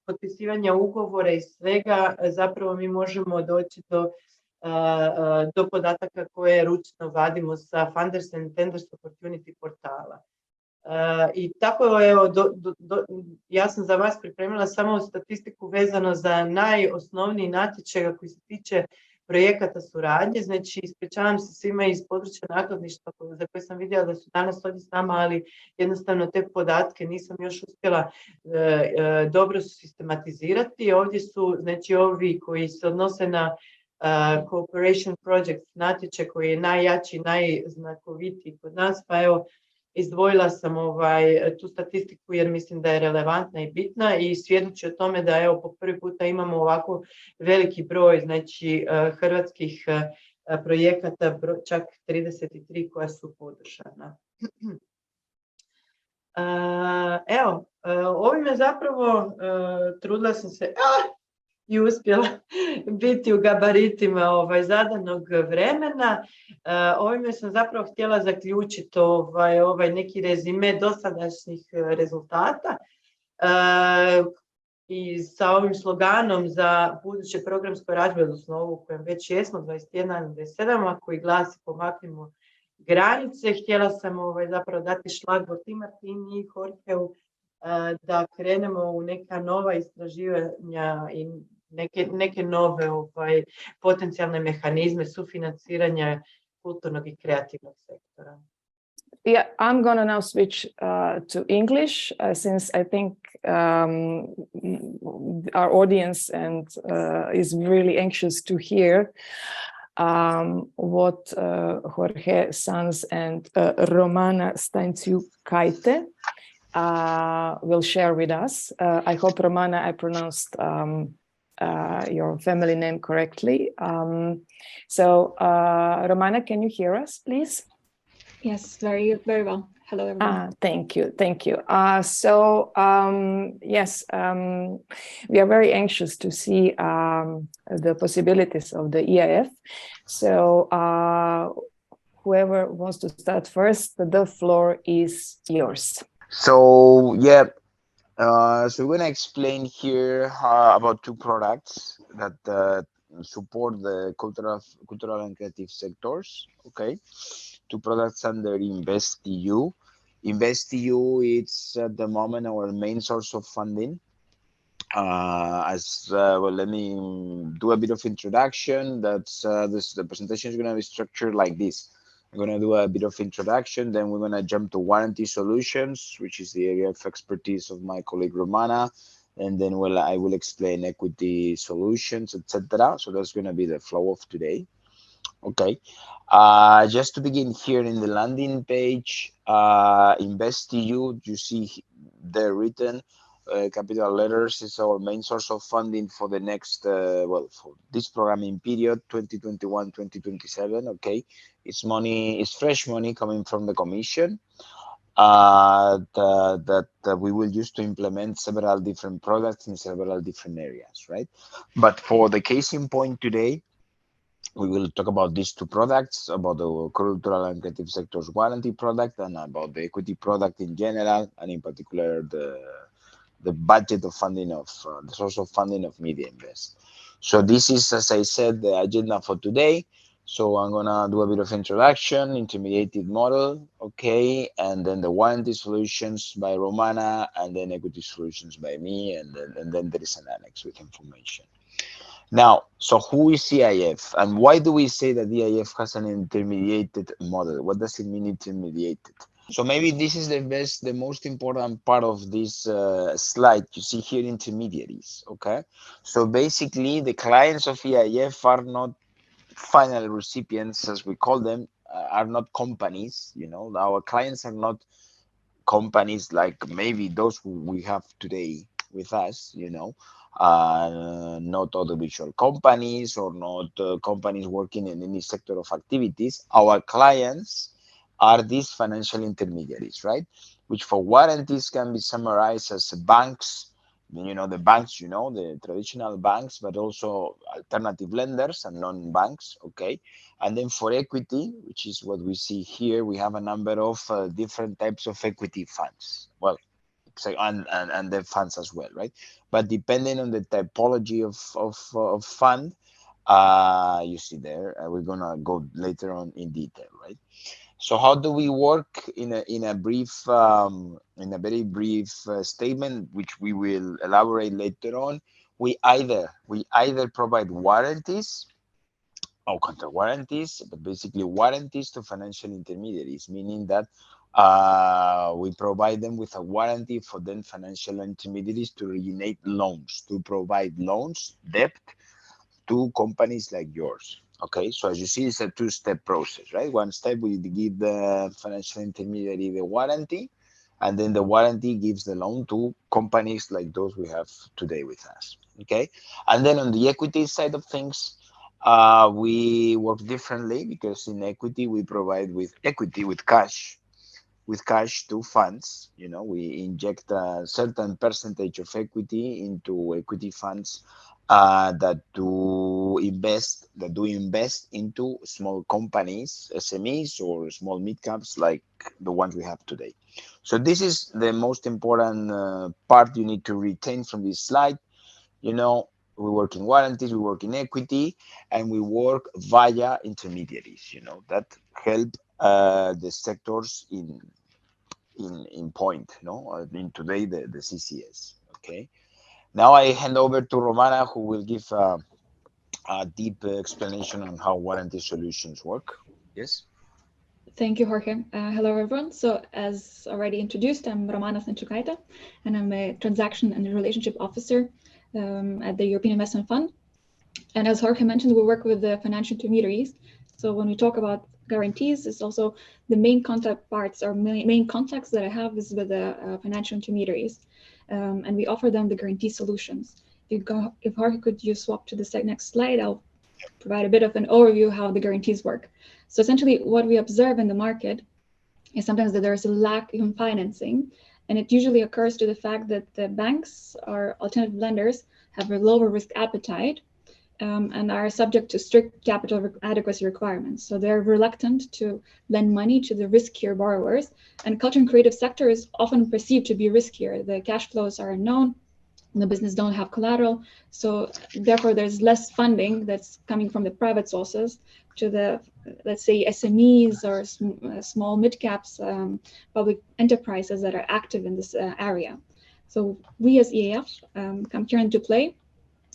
potpisivanja ugovora i svega, zapravo mi možemo doći do podataka koje ručno vadimo sa Funders and Tenders Opportunity portala. I tako evo, ja sam za vas pripremila samo statistiku vezano za najosnovniji natječaj koji se tiče projekata suradnje. Znači, ispričavam se svima iz područja nakladništva za koje sam vidjela da su danas ovdje s nama, ali jednostavno te podatke nisam još uspjela dobro sistematizirati. Ovdje su znači ovi koji se odnose na Cooperation Project natječaj koji je najjači, najznakovitiji kod nas, pa evo izdvojila sam tu statistiku jer mislim da je relevantna i bitna i svjedoči o tome da evo po prvi puta imamo ovako veliki broj znači hrvatskih projekata, čak 33 koja su podržana. Evo, ovime zapravo trudila sam se i uspjela biti u gabaritima zadanog vremena. Ovime sam zapravo htjela zaključiti neki rezime dosadašnjih rezultata i sa ovim sloganom za buduće programsko razdoblje, odnosno ovo u kojem već jesmo, 21-27, a koji glasi pomaknimo granice. Htjela sam zapravo dati šlagvort i Martini i Jorgeu da krenemo u neka nova istraživanja i neke nove potencijalne mehanizme sufinanciranja kulturnog i kreativnog sektora. Yeah, I'm gonna now switch to English since I think our audience and is really anxious to hear what Jorge Sanz and Romana Stanciu-Kajte will share with us. I hope, Romana, I pronounced your family name correctly. Romana, can you hear us, please? Yes, very, very well. Hello, everyone. Thank you. Yes, we are very anxious to see the possibilities of the EIF. So whoever wants to start first, the floor is yours. So yeah, so we're going to explain here about two products that support the cultural and creative sectors. Okay, two products under InvestEU. InvestEU, it's at the moment our main source of funding. Well, let me do a bit of introduction. The presentation is going to be structured like this. I'm going to do a bit of introduction, then we're going to jump to warranty solutions, which is the area of expertise of my colleague Romana, and then I will explain equity solutions, etc. So that's going to be the flow of today. Okay, just to begin here in the landing page, InvestEU, you see there written, capital letters, is our main source of funding for the next, for this programming period, 2021-2027. Okay, it's fresh money coming from the Commission. that we will use to implement several different products in several different areas, right? But for the case in point today, we will talk about these two products, about the cultural and creative sector's warranty product, and about the equity product in general, and in particular the budget of funding of the source of funding of Media Invest. So this is, as I said, the agenda for today. So I'm gonna do a bit of introduction, intermediated model, okay, and then the warranty solutions by Romana, and then equity solutions by me, and then there is an annex with information. Now, so who is EIF, and why do we say that EIF has an intermediated model? What does it mean, intermediated? So maybe this is the most important part of this slide. You see here intermediaries, okay? So basically the clients of EIF are not final recipients, as we call them, are not companies, you know. Our clients are not companies like maybe those who we have today with us, you know, not audiovisual companies or not companies working in any sector of activities. Our clients are these financial intermediaries, right? Which for warranties can be summarized as banks, you know, the banks, you know, the traditional banks, but also alternative lenders and non-banks, okay? And then for equity, which is what we see here, we have a number of different types of equity funds. Well, and the funds as well, right? But depending on the typology of fund, you see there, we're gonna go later on in detail, right? So how do we work in a brief, in a very brief statement, which we will elaborate later on? We either provide warranties or counter warranties, but basically warranties to financial intermediaries, meaning that we provide them with a warranty for then financial intermediaries to originate loans, to provide loans, debt to companies like yours. Okay, so as you see, it's a two-step process, right? One step, we give the financial intermediary the warranty, and then the warranty gives the loan to companies like those we have today with us. Okay, and then on the equity side of things, we work differently, because in equity we provide with equity, with cash to funds. You know, we inject a certain percentage of equity into equity funds that do invest into small companies, SMEs or small mid caps like the ones we have today. So this is the most important part you need to retain from this slide. You know, we work in warranties, we work in equity, and we work via intermediaries, you know, that help the sectors in point, you know, in today the CCS. Okay. Now I hand over to Romana, who will give a deep explanation on how warranty solutions work. Yes. Thank you, Jorge. Hello, everyone. So as already introduced, I'm Romana Stančukaitė, and I'm a transaction and relationship officer at the European Investment Fund. And as Jorge mentioned, we work with the financial intermediaries. So when we talk about guarantees, it's also the main contact parts or main contacts that I have is with the financial intermediaries. And we offer them the guarantee solutions. If Jorge, could you swap to the next slide, I'll provide a bit of an overview how the guarantees work. So essentially what we observe in the market is sometimes that there's a lack in financing, and it usually occurs to the fact that the banks or alternative lenders have a lower risk appetite and are subject to strict capital adequacy requirements. So they're reluctant to lend money to the riskier borrowers, and culture and creative sector is often perceived to be riskier. The cash flows are unknown, the business don't have collateral, so therefore there's less funding that's coming from the private sources to the, let's say, SMEs or small mid-caps, public enterprises that are active in this area. So we as EIF come here into play,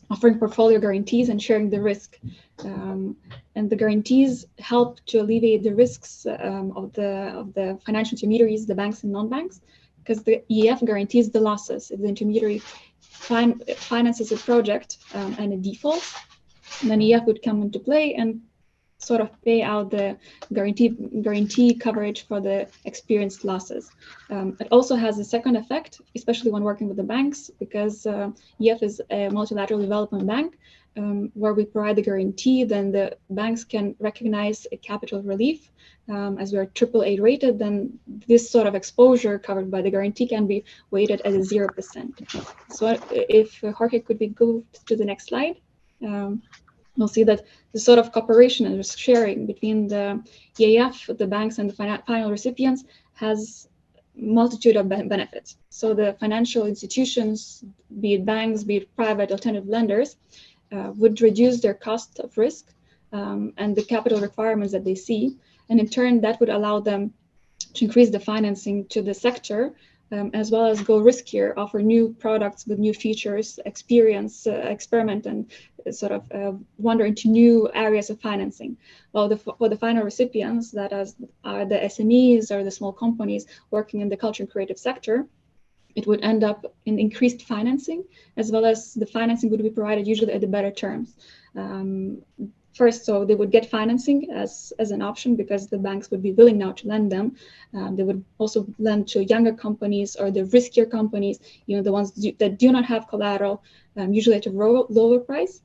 offering portfolio guarantees and sharing the risk. And the guarantees help to alleviate the risks of the financial intermediaries, the banks and non-banks, because the EIF guarantees the losses. If the intermediary finances a project and it defaults, then EIF would come into play and sort of pay out the guarantee coverage for the experienced losses. It also has a second effect, especially when working with the banks, because EF is a multilateral development bank, where we provide the guarantee, then the banks can recognize a capital relief. As we are AAA rated, then this sort of exposure covered by the guarantee can be weighted at 0%. So if Jorge could be go to the next slide, we'll see that the sort of cooperation and risk sharing between the EAF, the banks, and the final recipients has multitude of benefits. So the financial institutions, be it banks, be it private alternative lenders, would reduce their cost of risk and the capital requirements that they see. And in turn, that would allow them to increase the financing to the sector, as well as go riskier, offer new products with new features, experiment, and sort of wander into new areas of financing. While for the final recipients, that are the SMEs or the small companies working in the culture and creative sector, it would end up in increased financing, as well as the financing would be provided usually at the better terms. First, so they would get financing as an option because the banks would be willing now to lend them. They would also lend to younger companies or the riskier companies, the ones that do not have collateral, usually at a lower price.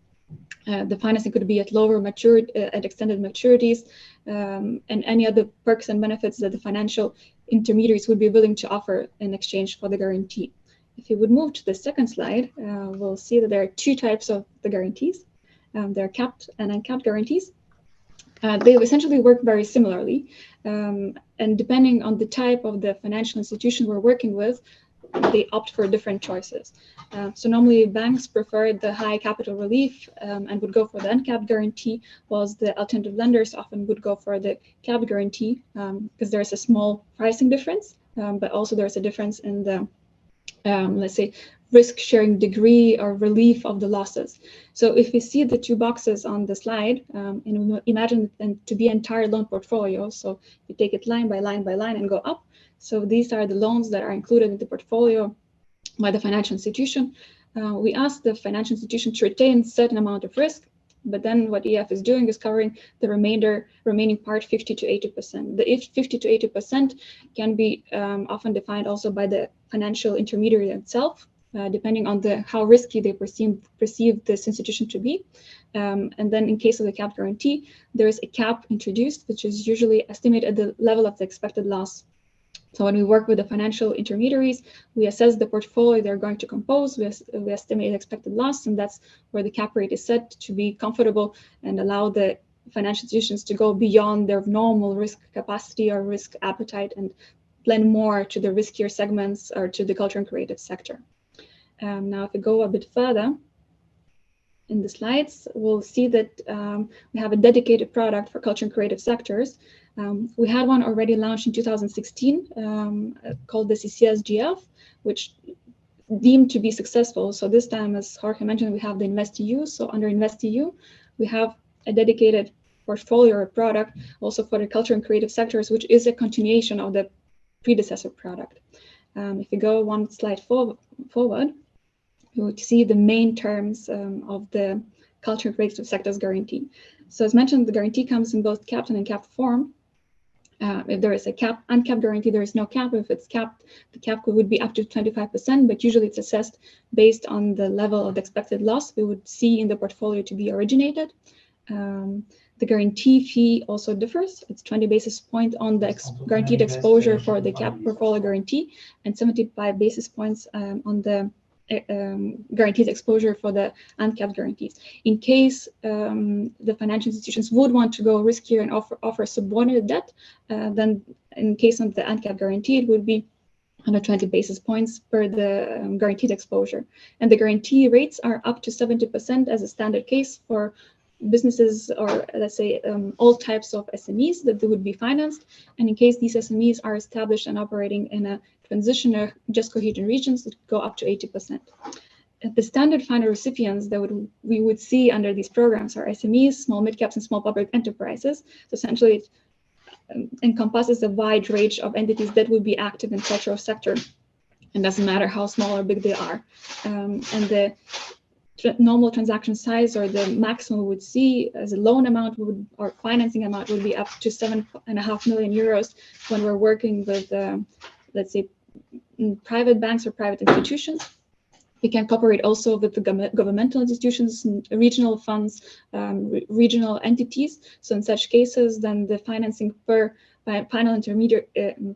The financing could be at lower maturity, at extended maturities, and any other perks and benefits that the financial intermediaries would be willing to offer in exchange for the guarantee. If you would move to the second slide, we'll see that there are two types of the guarantees. There are capped and uncapped guarantees. They essentially work very similarly, and depending on the type of the financial institution we're working with, they opt for different choices. So normally banks prefer the high capital relief and would go for the uncapped guarantee, whilst the alternative lenders often would go for the capped guarantee because there's a small pricing difference, but also there's a difference in the, let's say, risk sharing degree or relief of the losses. So if we see the two boxes on the slide, and we imagine them to be entire loan portfolio, so you take it line by line by line and go up. So these are the loans that are included in the portfolio by the financial institution. We ask the financial institution to retain a certain amount of risk, but then what EF is doing is covering the remaining part, 50 to 80%. The 50 to 80% can be often defined also by the financial intermediary itself, depending on how risky they perceive this institution to be. And then in case of the cap guarantee, there is a cap introduced, which is usually estimated at the level of the expected loss. So when we work with the financial intermediaries, we assess the portfolio they're going to compose, we estimate expected loss, and that's where the cap rate is set to be comfortable and allow the financial institutions to go beyond their normal risk capacity or risk appetite and lend more to the riskier segments or to the culture and creative sector. Now, if we go a bit further in the slides, we'll see that we have a dedicated product for culture and creative sectors. We had one already launched in 2016 called the CCSGF, which deemed to be successful. So this time, as Jorge mentioned, we have the InvestEU. So under InvestEU, we have a dedicated portfolio or product also for the culture and creative sectors, which is a continuation of the predecessor product. If you go one slide forward, you will see the main terms of the culture and creative sectors guarantee. So as mentioned, the guarantee comes in both capped and uncapped form. If there is a uncapped guarantee, there is no cap. If it's capped, the cap would be up to 25%, but usually it's assessed based on the level of the expected loss we would see in the portfolio to be originated. The guarantee fee also differs. It's 20 basis points on the guaranteed exposure for the cap portfolio guarantee and 75 basis points on the guaranteed exposure for the uncapped guarantees. In case the financial institutions would want to go riskier and offer subordinate debt, then in case of the uncapped guarantee, it would be 120 basis points per the guaranteed exposure. And the guarantee rates are up to 70% as a standard case for businesses or let's say all types of SMEs that they would be financed. And in case these SMEs are established and operating in a transitional just cohesion regions, that go up to 80%. The standard final recipients that we would see under these programs are SMEs, small mid-caps, and small public enterprises. So essentially it encompasses a wide range of entities that would be active in the cultural sector. And doesn't matter how small or big they are. And the normal transaction size, or the maximum we would see as a loan amount or financing amount would be up to 7.5 million euros when we're working with, let's say, private banks or private institutions. We can cooperate also with the governmental institutions, regional funds, regional entities. So in such cases, then the financing per final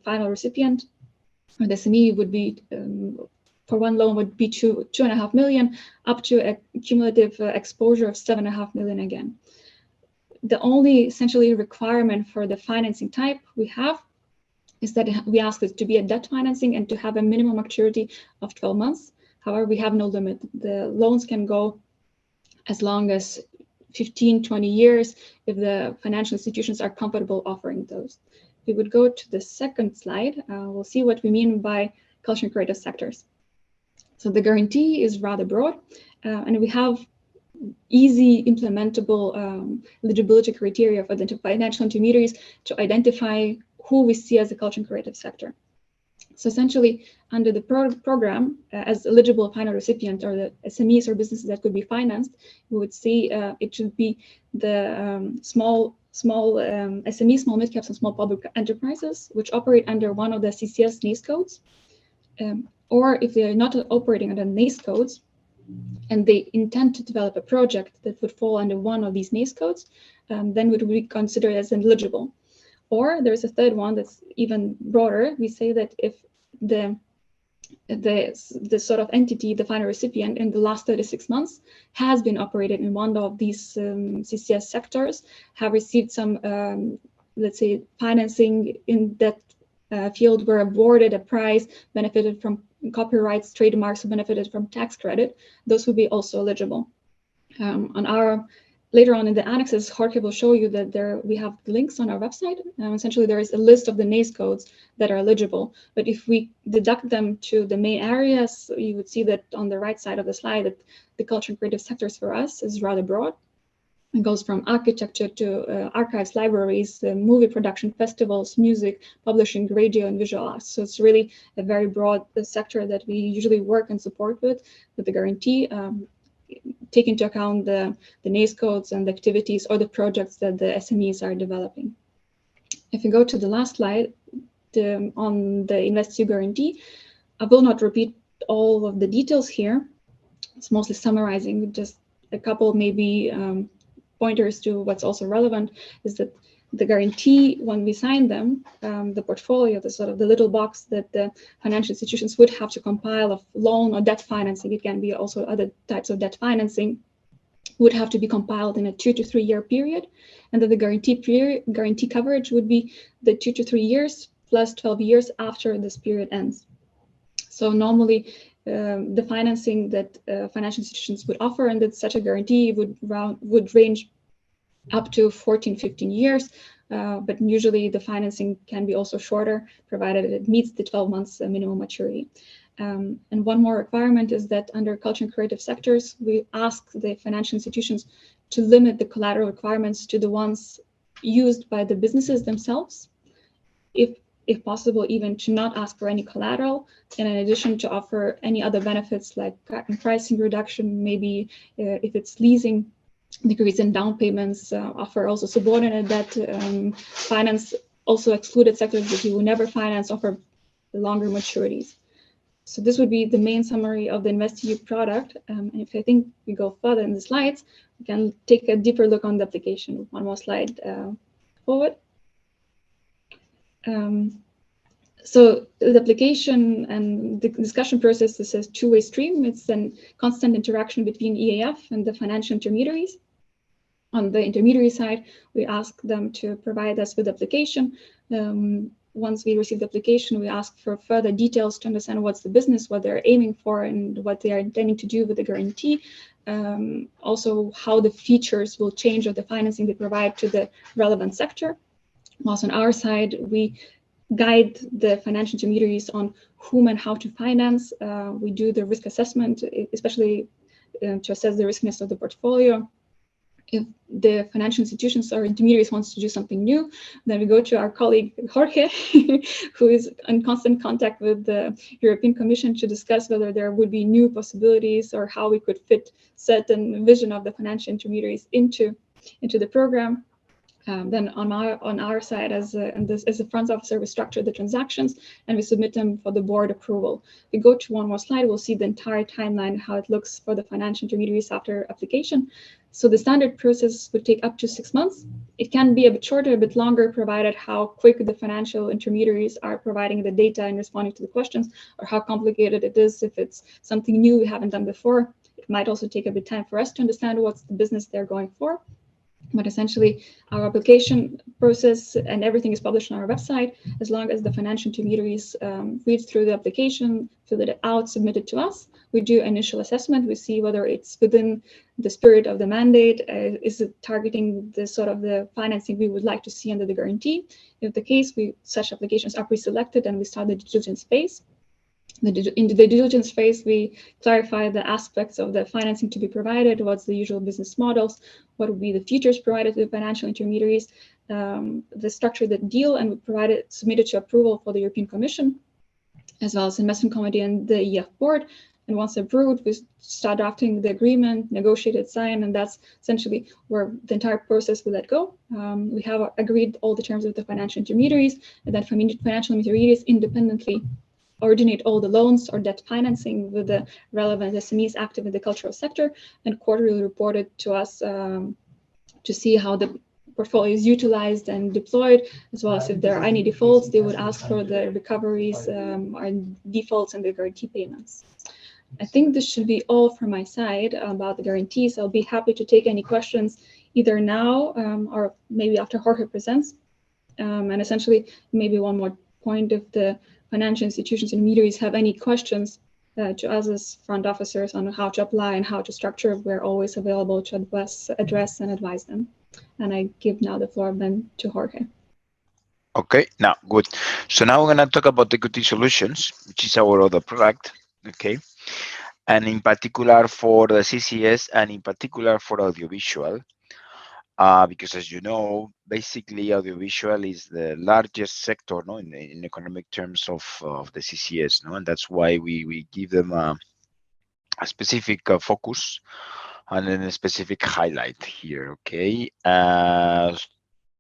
final recipient, or the SME, would be for one loan would be 2.5 million, up to a cumulative exposure of 7.5 million again. The only essentially requirement for the financing type we have is that we ask it to be a debt financing and to have a minimum maturity of 12 months. However, we have no limit. The loans can go as long as 15, 20 years if the financial institutions are comfortable offering those. We would go to the second slide. We'll see what we mean by culture and creative sectors. So the guarantee is rather broad, and we have easy implementable eligibility criteria for the financial intermediaries to identify who we see as the culture and creative sector. So essentially, under the program, as eligible final recipient, or the SMEs or businesses that could be financed, we would see it should be the small SMEs, small mid-caps, and small public enterprises, which operate under one of the CCS NACE codes. Or if they are not operating under NACE codes, and they intend to develop a project that would fall under one of these NACE codes, then would be considered as eligible. Or there's a third one that's even broader. We say that if the sort of entity, the final recipient, in the last 36 months has been operated in one of these CCS sectors, have received some, let's say, financing in that field, were awarded a prize, benefited from copyrights, trademarks, benefited from tax credit, those would be also eligible. Later on in the annexes, Jorge will show you that we have links on our website. Essentially, there is a list of the NACE codes that are eligible. But if we deduct them to the main areas, you would see that on the right side of the slide that the culture and creative sectors for us is rather broad. It goes from architecture to archives, libraries, movie production, festivals, music, publishing, radio, and visual arts. So it's really a very broad sector that we usually work and support with the guarantee. Take into account the NACE codes and the activities or the projects that the SMEs are developing. If you go to the last slide, on the InvestEU guarantee, I will not repeat all of the details here. It's mostly summarizing, just a couple maybe pointers to what's also relevant is that the guarantee, when we sign them, the portfolio, the sort of the little box that the financial institutions would have to compile of loan or debt financing, it can be also other types of debt financing, would have to be compiled in a 2 to 3 year period, and that the guarantee coverage would be the 2 to 3 years plus 12 years after this period ends. So normally, the financing that financial institutions would offer and that such a guarantee would range up to 14, 15 years, but usually the financing can be also shorter, provided it meets the 12 months minimum maturity. And one more requirement is that under culture and creative sectors, we ask the financial institutions to limit the collateral requirements to the ones used by the businesses themselves, if possible, even to not ask for any collateral, and in addition to offer any other benefits like pricing reduction, maybe if it's leasing, decrease in down payments, offer also subordinate debt, finance also excluded sectors that you will never finance, offer longer maturities. So this would be the main summary of the InvestEU product. And if I think we go further in the slides, we can take a deeper look on the application. One more slide forward. So the application and the discussion process is a two-way stream. It's a constant interaction between EAF and the financial intermediaries. On the intermediary side, we ask them to provide us with application. Once we receive the application, we ask for further details to understand what's the business, what they're aiming for, and what they are intending to do with the guarantee. Also, how the features will change of the financing they provide to the relevant sector. Also, on our side, we guide the financial intermediaries on whom and how to finance. We do the risk assessment, especially to assess the riskiness of the portfolio. If the financial institutions or intermediaries wants to do something new, then we go to our colleague Jorge, who is in constant contact with the European Commission to discuss whether there would be new possibilities or how we could fit certain vision of the financial intermediaries into the program. Then on our side, as a front officer, we structure the transactions and we submit them for the board approval. If we go to one more slide, we'll see the entire timeline, how it looks for the financial intermediaries after application. So the standard process would take up to 6 months. It can be a bit shorter, a bit longer, provided how quick the financial intermediaries are providing the data and responding to the questions, or how complicated it is. If it's something new we haven't done before, it might also take a bit of time for us to understand what's the business they're going for. But essentially, our application process and everything is published on our website. As long as the financial intermediaries read through the application, fill it out, submit it to us, we do initial assessment. We see whether it's within the spirit of the mandate. Is it targeting the sort of the financing we would like to see under the guarantee? If the case, such applications are pre-selected and we start the due diligence phase. In the due diligence phase, we clarify the aspects of the financing to be provided, what's the usual business models, what would be the features provided to the financial intermediaries, the structure of the deal, and we submitted to approval for the European Commission, as well as the investment committee and the EF board. And once approved, we start drafting the agreement, negotiate it, sign, and that's essentially where the entire process will let go. We have agreed all the terms with the financial intermediaries, and then financial intermediaries independently originate all the loans or debt financing with the relevant SMEs active in the cultural sector, and quarterly reported to us to see how the portfolio is utilized and deployed, as well as if there are any defaults, they would ask for the recoveries or defaults and the guarantee payments. I think this should be all from my side about the guarantees. I'll be happy to take any questions either now or maybe after Jorge presents. And essentially, maybe one more point, if the financial institutions and intermediaries have any questions to us as front officers on how to apply and how to structure, we're always available to address and advise them. And I give now the floor then to Jorge. Okay, now good. So now we're going to talk about equity solutions, which is our other product. Okay, and in particular for the CCS and in particular for audiovisual. Because as you know, basically audiovisual is the largest sector, no, in economic terms of the CCS, no, and that's why we give them a specific focus and then a specific highlight here, okay,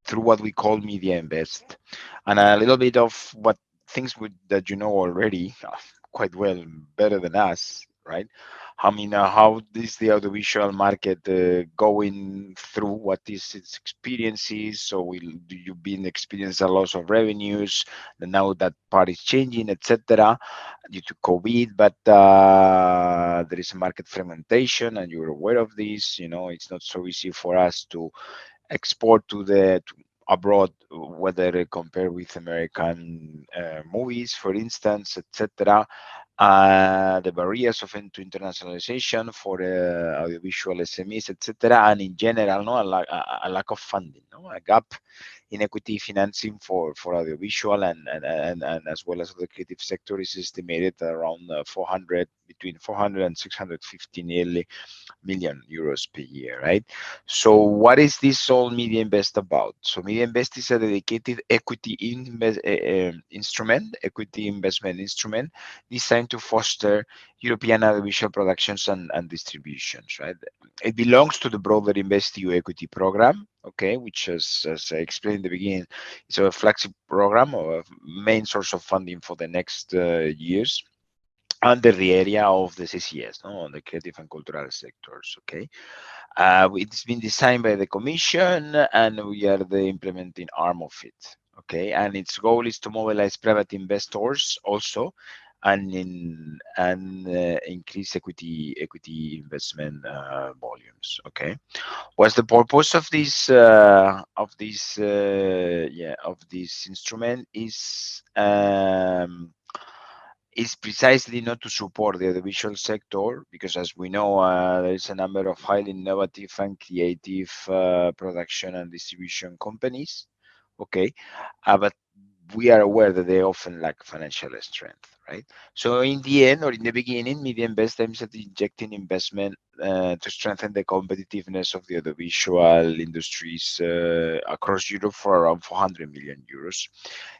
through what we call Media Invest, and a little bit of what things that you know already quite well, better than us, right? I mean, how is the audiovisual market going through? What is its experiences? So do you been experience a loss of revenues? And now that part is changing, etc., due to COVID. But there is a market fragmentation, and you're aware of this. You know, it's not so easy for us to export to abroad, whether compared with American movies, for instance, etc. The barriers of internationalization for audiovisual SMEs, etc., and in general, no, a lack of funding, no, a gap in equity financing for audiovisual and as well as the creative sector is estimated around between 400 and 650 nearly million euros per year, right? So what is this all Media Invest about? So Media Invest is a dedicated equity equity investment instrument designed to foster European audiovisual productions and distributions, right? It belongs to the broader InvestEU equity program, okay, which as I explained in the beginning, is a flagship program or a main source of funding for the next years under the area of the CCS, no, on the creative and cultural sectors, okay. It's been designed by the Commission, and we are the implementing arm of it, okay. And its goal is to mobilize private investors also, and increase equity investment volumes, okay. What's the purpose of this instrument is precisely not to support the audiovisual sector, because as we know, there is a number of highly innovative and creative production and distribution companies, okay, but we are aware that they often lack financial strength, right? So in the end, or in the beginning, Media Invest aims at injecting investment to strengthen the competitiveness of the audiovisual industries across Europe for around 400 million euros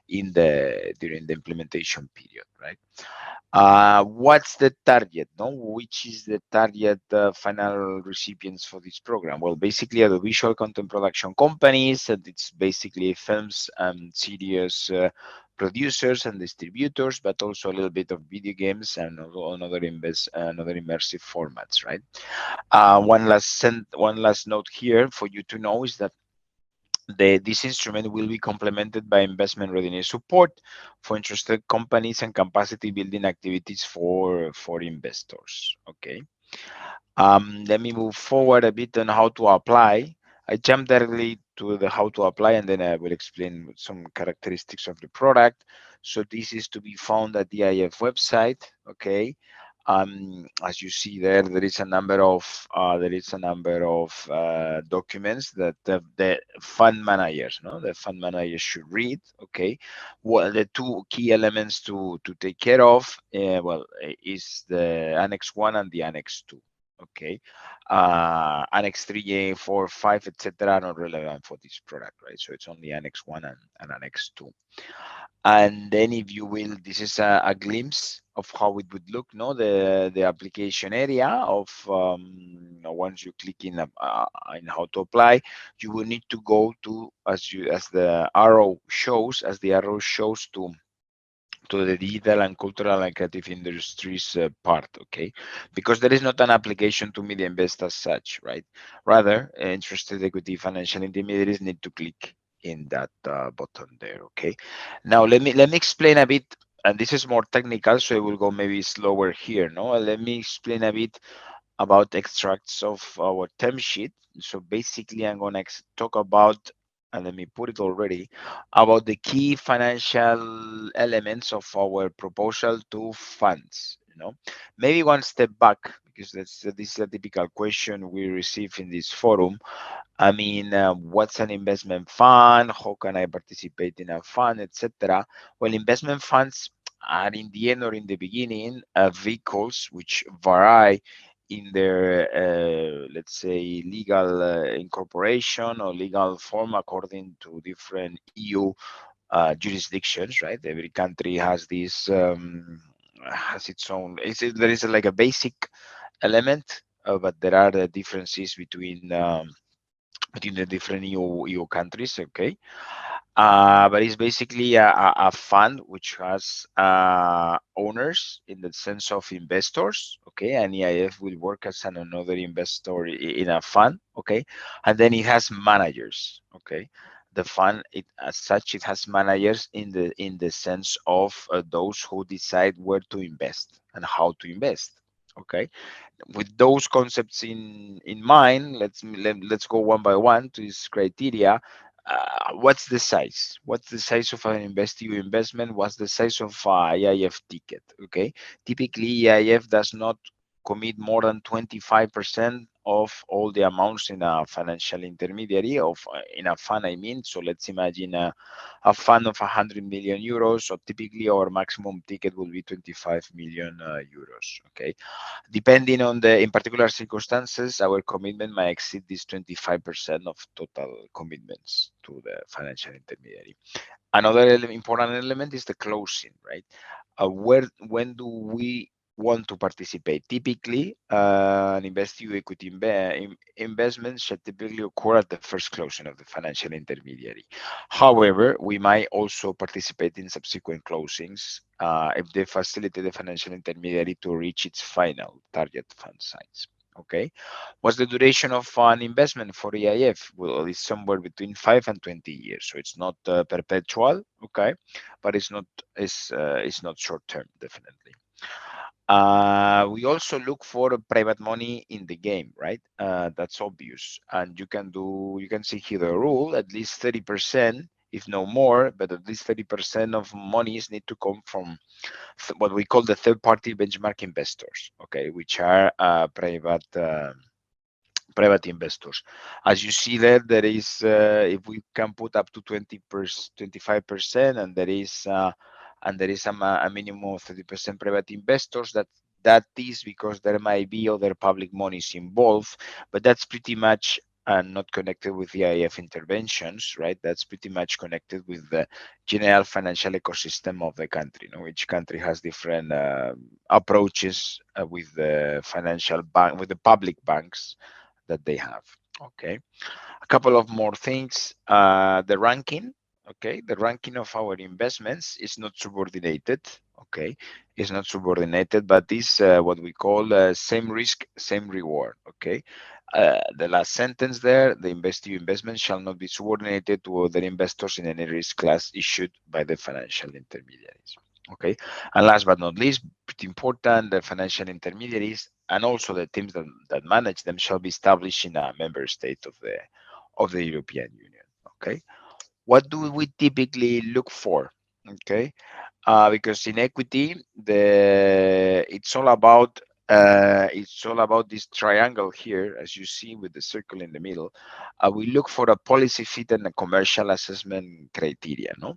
during the implementation period, right? What's the target? No, which is the target final recipients for this program? Well, basically, audiovisual content production companies, and it's basically films and series producers and distributors, but also a little bit of video games and another immersive formats, right? One last note here for you to know is that this instrument will be complemented by investment readiness support for interested companies and capacity building activities for investors. Okay. Let me move forward a bit on how to apply. I jump directly to the how to apply, and then I will explain some characteristics of the product. So this is to be found at the IF website. Okay. As you see there, there is a number of documents that the fund managers, the fund managers should read. Okay, well, the two key elements to take care of, is the Annex 1 and the Annex 2. Okay, Annex 3, 4, 5, etc. are not relevant for this product, right? So it's only Annex 1 and Annex 2. And then, if you will, this is a glimpse of how it would look, the application area of once you click in how to apply, you will need to go to, as the arrow shows to the digital and cultural and creative industries part, okay? Because there is not an application to Media Invest as such, right? Rather, interested equity financial intermediaries need to click in that button there, okay? Now, let me explain a bit, and this is more technical, so I will go maybe slower here, no? Let me explain a bit about extracts of our term sheet. So basically, I'm gonna talk about, and let me put it already, about the key financial elements of our proposal to funds. Maybe one step back, because this is a typical question we receive in this forum. I mean, what's an investment fund? How can I participate in a fund, etc.? Well, investment funds are, in the end or in the beginning, vehicles which vary in their, let's say, legal incorporation or legal form according to different EU jurisdictions, right? Every country has this, has its own, there is like a basic element, but there are the differences between the different EU countries, okay? But it's basically a fund which has owners in the sense of investors, okay? And EIF will work as another investor in a fund, okay? And then it has managers, okay? The fund, as such, it has managers in the sense of those who decide where to invest and how to invest, okay? With those concepts in mind, let's go one by one to this criteria. What's the size? What's the size of an investment? What's the size of EIF ticket? Okay, typically EIF does not commit more than 25% of all the amounts in a financial intermediary in a fund, I mean. So let's imagine a fund of 100 million euros. So typically our maximum ticket will be 25 million euros. Okay, depending on in particular circumstances, our commitment might exceed this 25% of total commitments to the financial intermediary. Another important element is the closing, right? When do we want to participate? Typically, an invested equity investment should typically occur at the first closing of the financial intermediary. However, we might also participate in subsequent closings if they facilitate the financial intermediary to reach its final target fund size. Okay, what's the duration of an investment for EIF? Well, it's somewhere between 5 and 20 years, so it's not perpetual, okay, but it's not short term, definitely. We also look for private money in the game, right? That's obvious, and you can see here the rule: at least 30%, if no more, but at least 30% of monies need to come from what we call the third-party benchmark investors, okay, which are private investors. As you see there is, if we can put up to 25%, and there is and there is a minimum of 30% private investors. That is because there might be other public monies involved, but that's pretty much not connected with EIF interventions, right? That's pretty much connected with the general financial ecosystem of the country. Each country has different approaches with the financial bank, with the public banks that they have. Okay, a couple of more things. The ranking. Okay, the ranking of our investments is not subordinated. Okay, it's not subordinated, but is what we call same risk, same reward. Okay, the last sentence there: the investment shall not be subordinated to other investors in any risk class issued by the financial intermediaries. Okay, and last but not least, pretty important, the financial intermediaries and also the teams that manage them shall be established in a member state of the European Union. Okay, what do we typically look for? Okay, because in equity, it's all about this triangle here, as you see with the circle in the middle. We look for a policy fit and a commercial assessment criteria. No,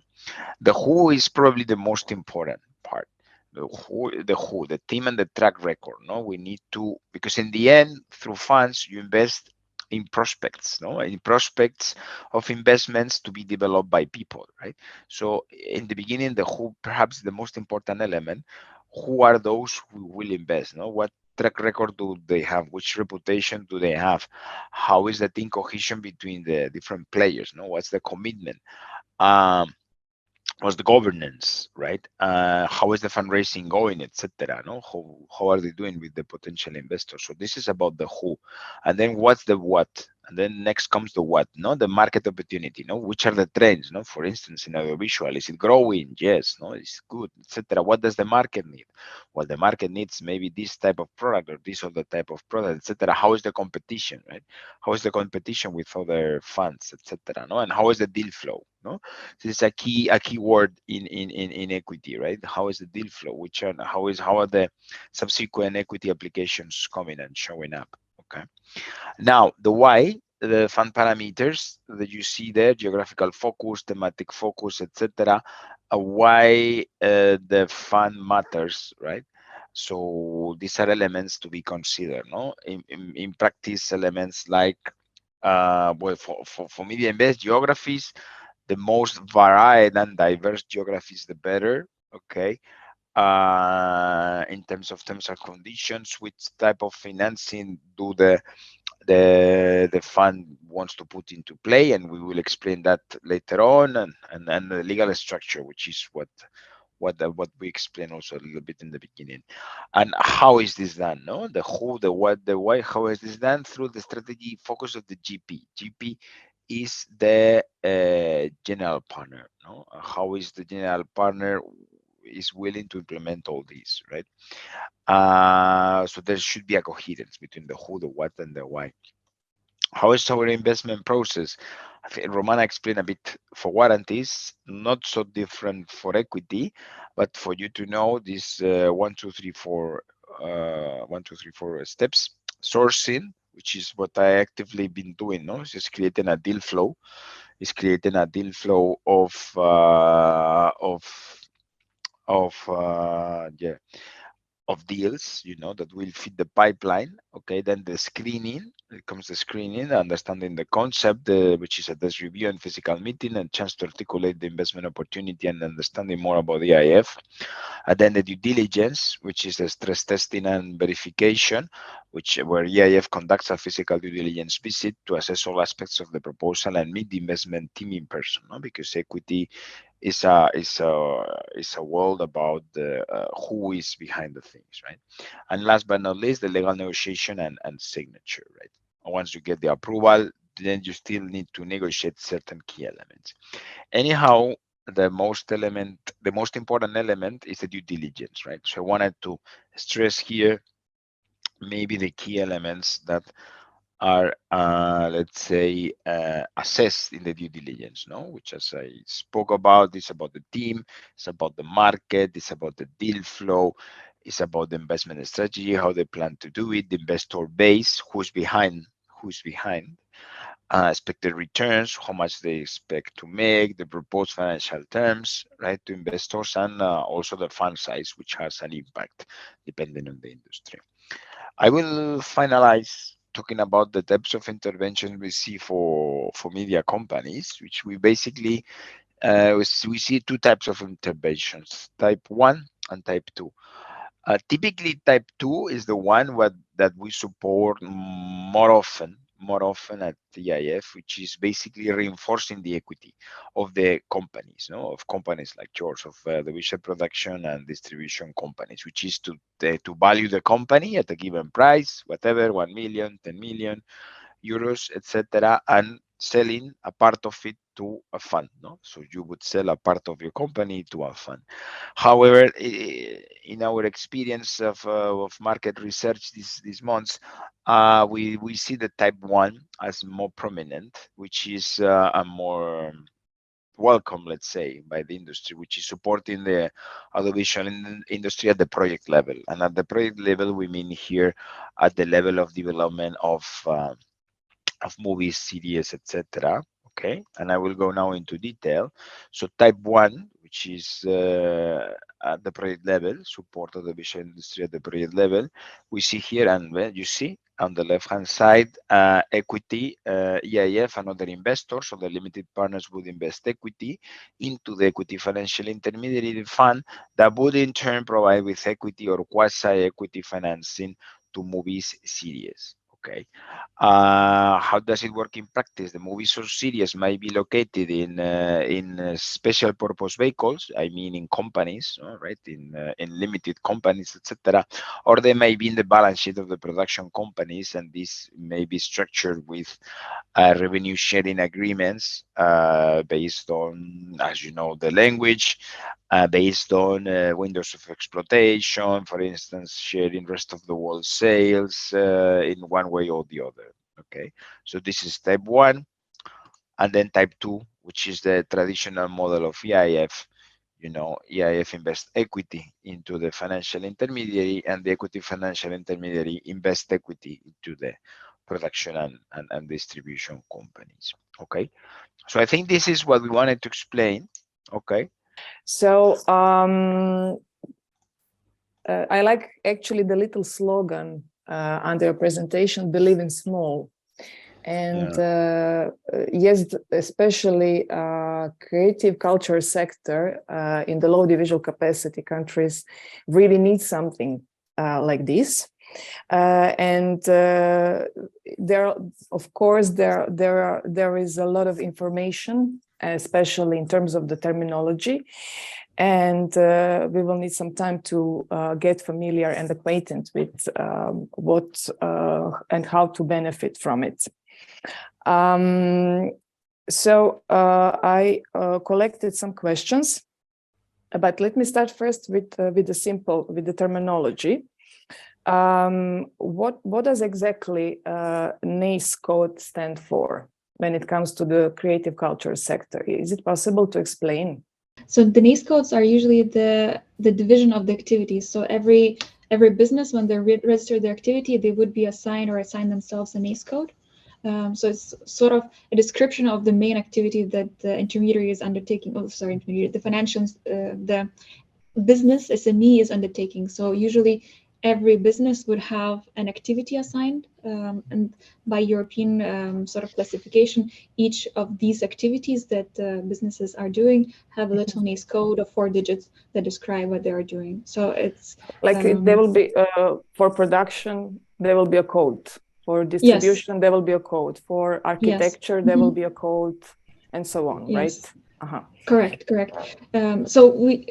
the who is probably the most important part. The team and the track record. No, we need to, because in the end, through funds, you invest in prospects, in prospects of investments to be developed by people, right? So in the beginning, the who, perhaps the most important element, who are those who will invest? What track record do they have? Which reputation do they have? How is the team cohesion between the different players? What's the commitment? What's the governance, right? How is the fundraising going, etc. How are they doing with the potential investors? So this is about the who, and then what's the what, and then next comes the what. The market opportunity. Which are the trends? For instance, in audiovisual, is it growing? Yes. It's good, etc. What does the market need? Well, the market needs maybe this type of product or this other type of product, etc. How is the competition, right? How is the competition with other funds, etc. And how is the deal flow? This is a key word in equity, right? How is the deal flow? How are the subsequent equity applications coming and showing up? Okay. Now the why, the fund parameters that you see there: geographical focus, thematic focus, etc. Why the fund matters, right? So these are elements to be considered. In practice, elements like well, for media invest geographies, the most varied and diverse geographies, the better. Okay. In terms of terms and conditions, which type of financing do the fund wants to put into play, and we will explain that later on, and the legal structure, which is what we explained also a little bit in the beginning. And how is this done? The who, the what, the why. How is this done? Through the strategy focus of the GP. GP is the general partner. How is the general partner is willing to implement all these, right? So there should be a coherence between the who, the what, and the why. How is our investment process? I think Romana explained a bit for warranties, not so different for equity, but for you to know this 1, 2, 3, 4 steps. Sourcing, which is what I actively been doing, it's just creating a deal flow. It's creating a deal flow of deals, that will fit the pipeline. Okay, then the screening. It comes the screening, understanding the concept, which is a desk review and physical meeting, and chance to articulate the investment opportunity and understanding more about the EIF. And then the due diligence, which is the stress testing and verification, where EIF conducts a physical due diligence visit to assess all aspects of the proposal and meet the investment team in person, because equity is a world about the who is behind the things, right? And last but not least, the legal negotiation and signature, right? Once you get the approval, then you still need to negotiate certain key elements. Anyhow, the most important element is the due diligence, right? So I wanted to stress here maybe the key elements that are, let's say, assessed in the due diligence, which, as I spoke about, is about the team, it's about the market, it's about the deal flow, it's about the investment strategy, how they plan to do it, the investor base, who's behind, expected returns, how much they expect to make, the proposed financial terms, right, to investors, and also the fund size, which has an impact depending on the industry. I will finalize talking about the types of intervention we see for media companies, which we basically we see two types of interventions, type 1 and type 2. Typically, type 2 is the one that we support more often at the EIF, which is basically reinforcing the equity of the companies, of companies like yours, of the visual production and distribution companies, which is to value the company at a given price, whatever, 1 million, 10 million euros, etc., and selling a part of it to a fund. So you would sell a part of your company to a fund. However, in our experience of market research these months, we see the type 1 as more prominent, which is a more welcome, let's say, by the industry, which is supporting the audiovisual industry at the project level. And at the project level, we mean here at the level of development of movies, series, etc. Okay, and I will go now into detail. So type 1, which is at the project level, support of the visual industry at the project level, we see here, and you see on the left-hand side, equity, EIF and other investors, so the limited partners would invest equity into the equity financial intermediary fund that would in turn provide with equity or quasi-equity financing to movies, series. Okay, how does it work in practice? The movies or series might be located in special purpose vehicles, I mean in companies, right, in limited companies, etc., or they may be in the balance sheet of the production companies, and this may be structured with revenue sharing agreements based on, as you know, the language, based on windows of exploitation, for instance, sharing rest of the world sales in one way or the other. Okay, so this is type 1, and then type 2, which is the traditional model of EIF. EIF invests equity into the financial intermediary, and the equity financial intermediary invests equity into the production and distribution companies. Okay, so I think this is what we wanted to explain. Okay. So I like actually the little slogan under your presentation, believe in small. And yes, especially creative culture sector in the low visual capacity countries really need something like this. And there, of course, there is a lot of information, especially in terms of the terminology, and we will need some time to get familiar and acquainted with what and how to benefit from it. So I collected some questions, but let me start first with the terminology. What does exactly NACE code stand for when it comes to the creative culture sector? Is it possible to explain? So the NACE codes are usually the division of the activities. So every business, when they register their activity, they would be assigned or assign themselves a NACE code. So it's sort of a description of the main activity that the intermediary is undertaking. The financial, the business SME is undertaking. So usually every business would have an activity assigned, and by European sort of classification, each of these activities that businesses are doing have a little NACE code of 4 digits that describe what they are doing. So it's like there will be for production, there will be a code. For distribution, yes, there will be a code. For architecture, yes, there will be a code, and so on, yes, right? Correct. So we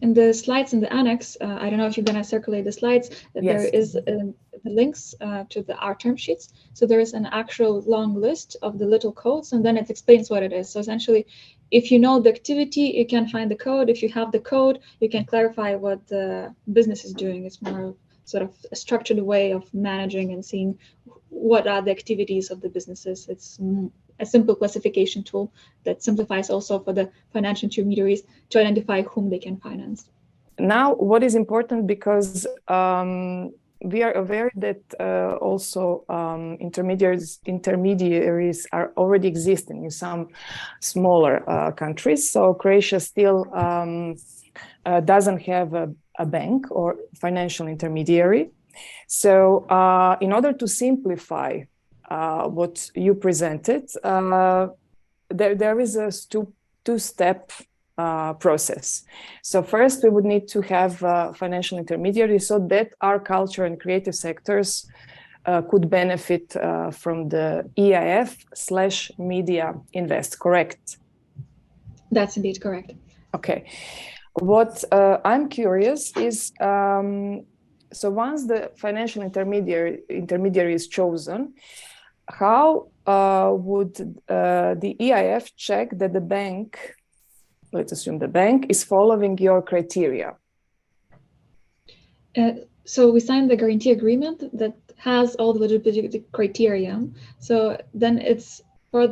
in the slides in the annex, I don't know if you're going to circulate the slides, yes, there is the links to our term sheets. So there is an actual long list of the little codes, and then it explains what it is. So essentially, if you know the activity, you can find the code. If you have the code, you can clarify what the business is doing. It's more sort of a structured way of managing and seeing what are the activities of the businesses. It's a simple classification tool that simplifies also for the financial intermediaries to identify whom they can finance. Now, what is important, because we are aware that also intermediaries are already existing in some smaller countries. So Croatia still doesn't have a bank or financial intermediary. So in order to simplify what you presented, there is a two-step process. So first, we would need to have financial intermediaries so that our culture and creative sectors could benefit from the EIF/Media Invest, correct? That's indeed correct. Okay. What I'm curious is, so once the financial intermediary is chosen, how would the EIF check that the bank, let's assume the bank, is following your criteria? So we signed the guarantee agreement that has all the eligibility criteria. So then it's for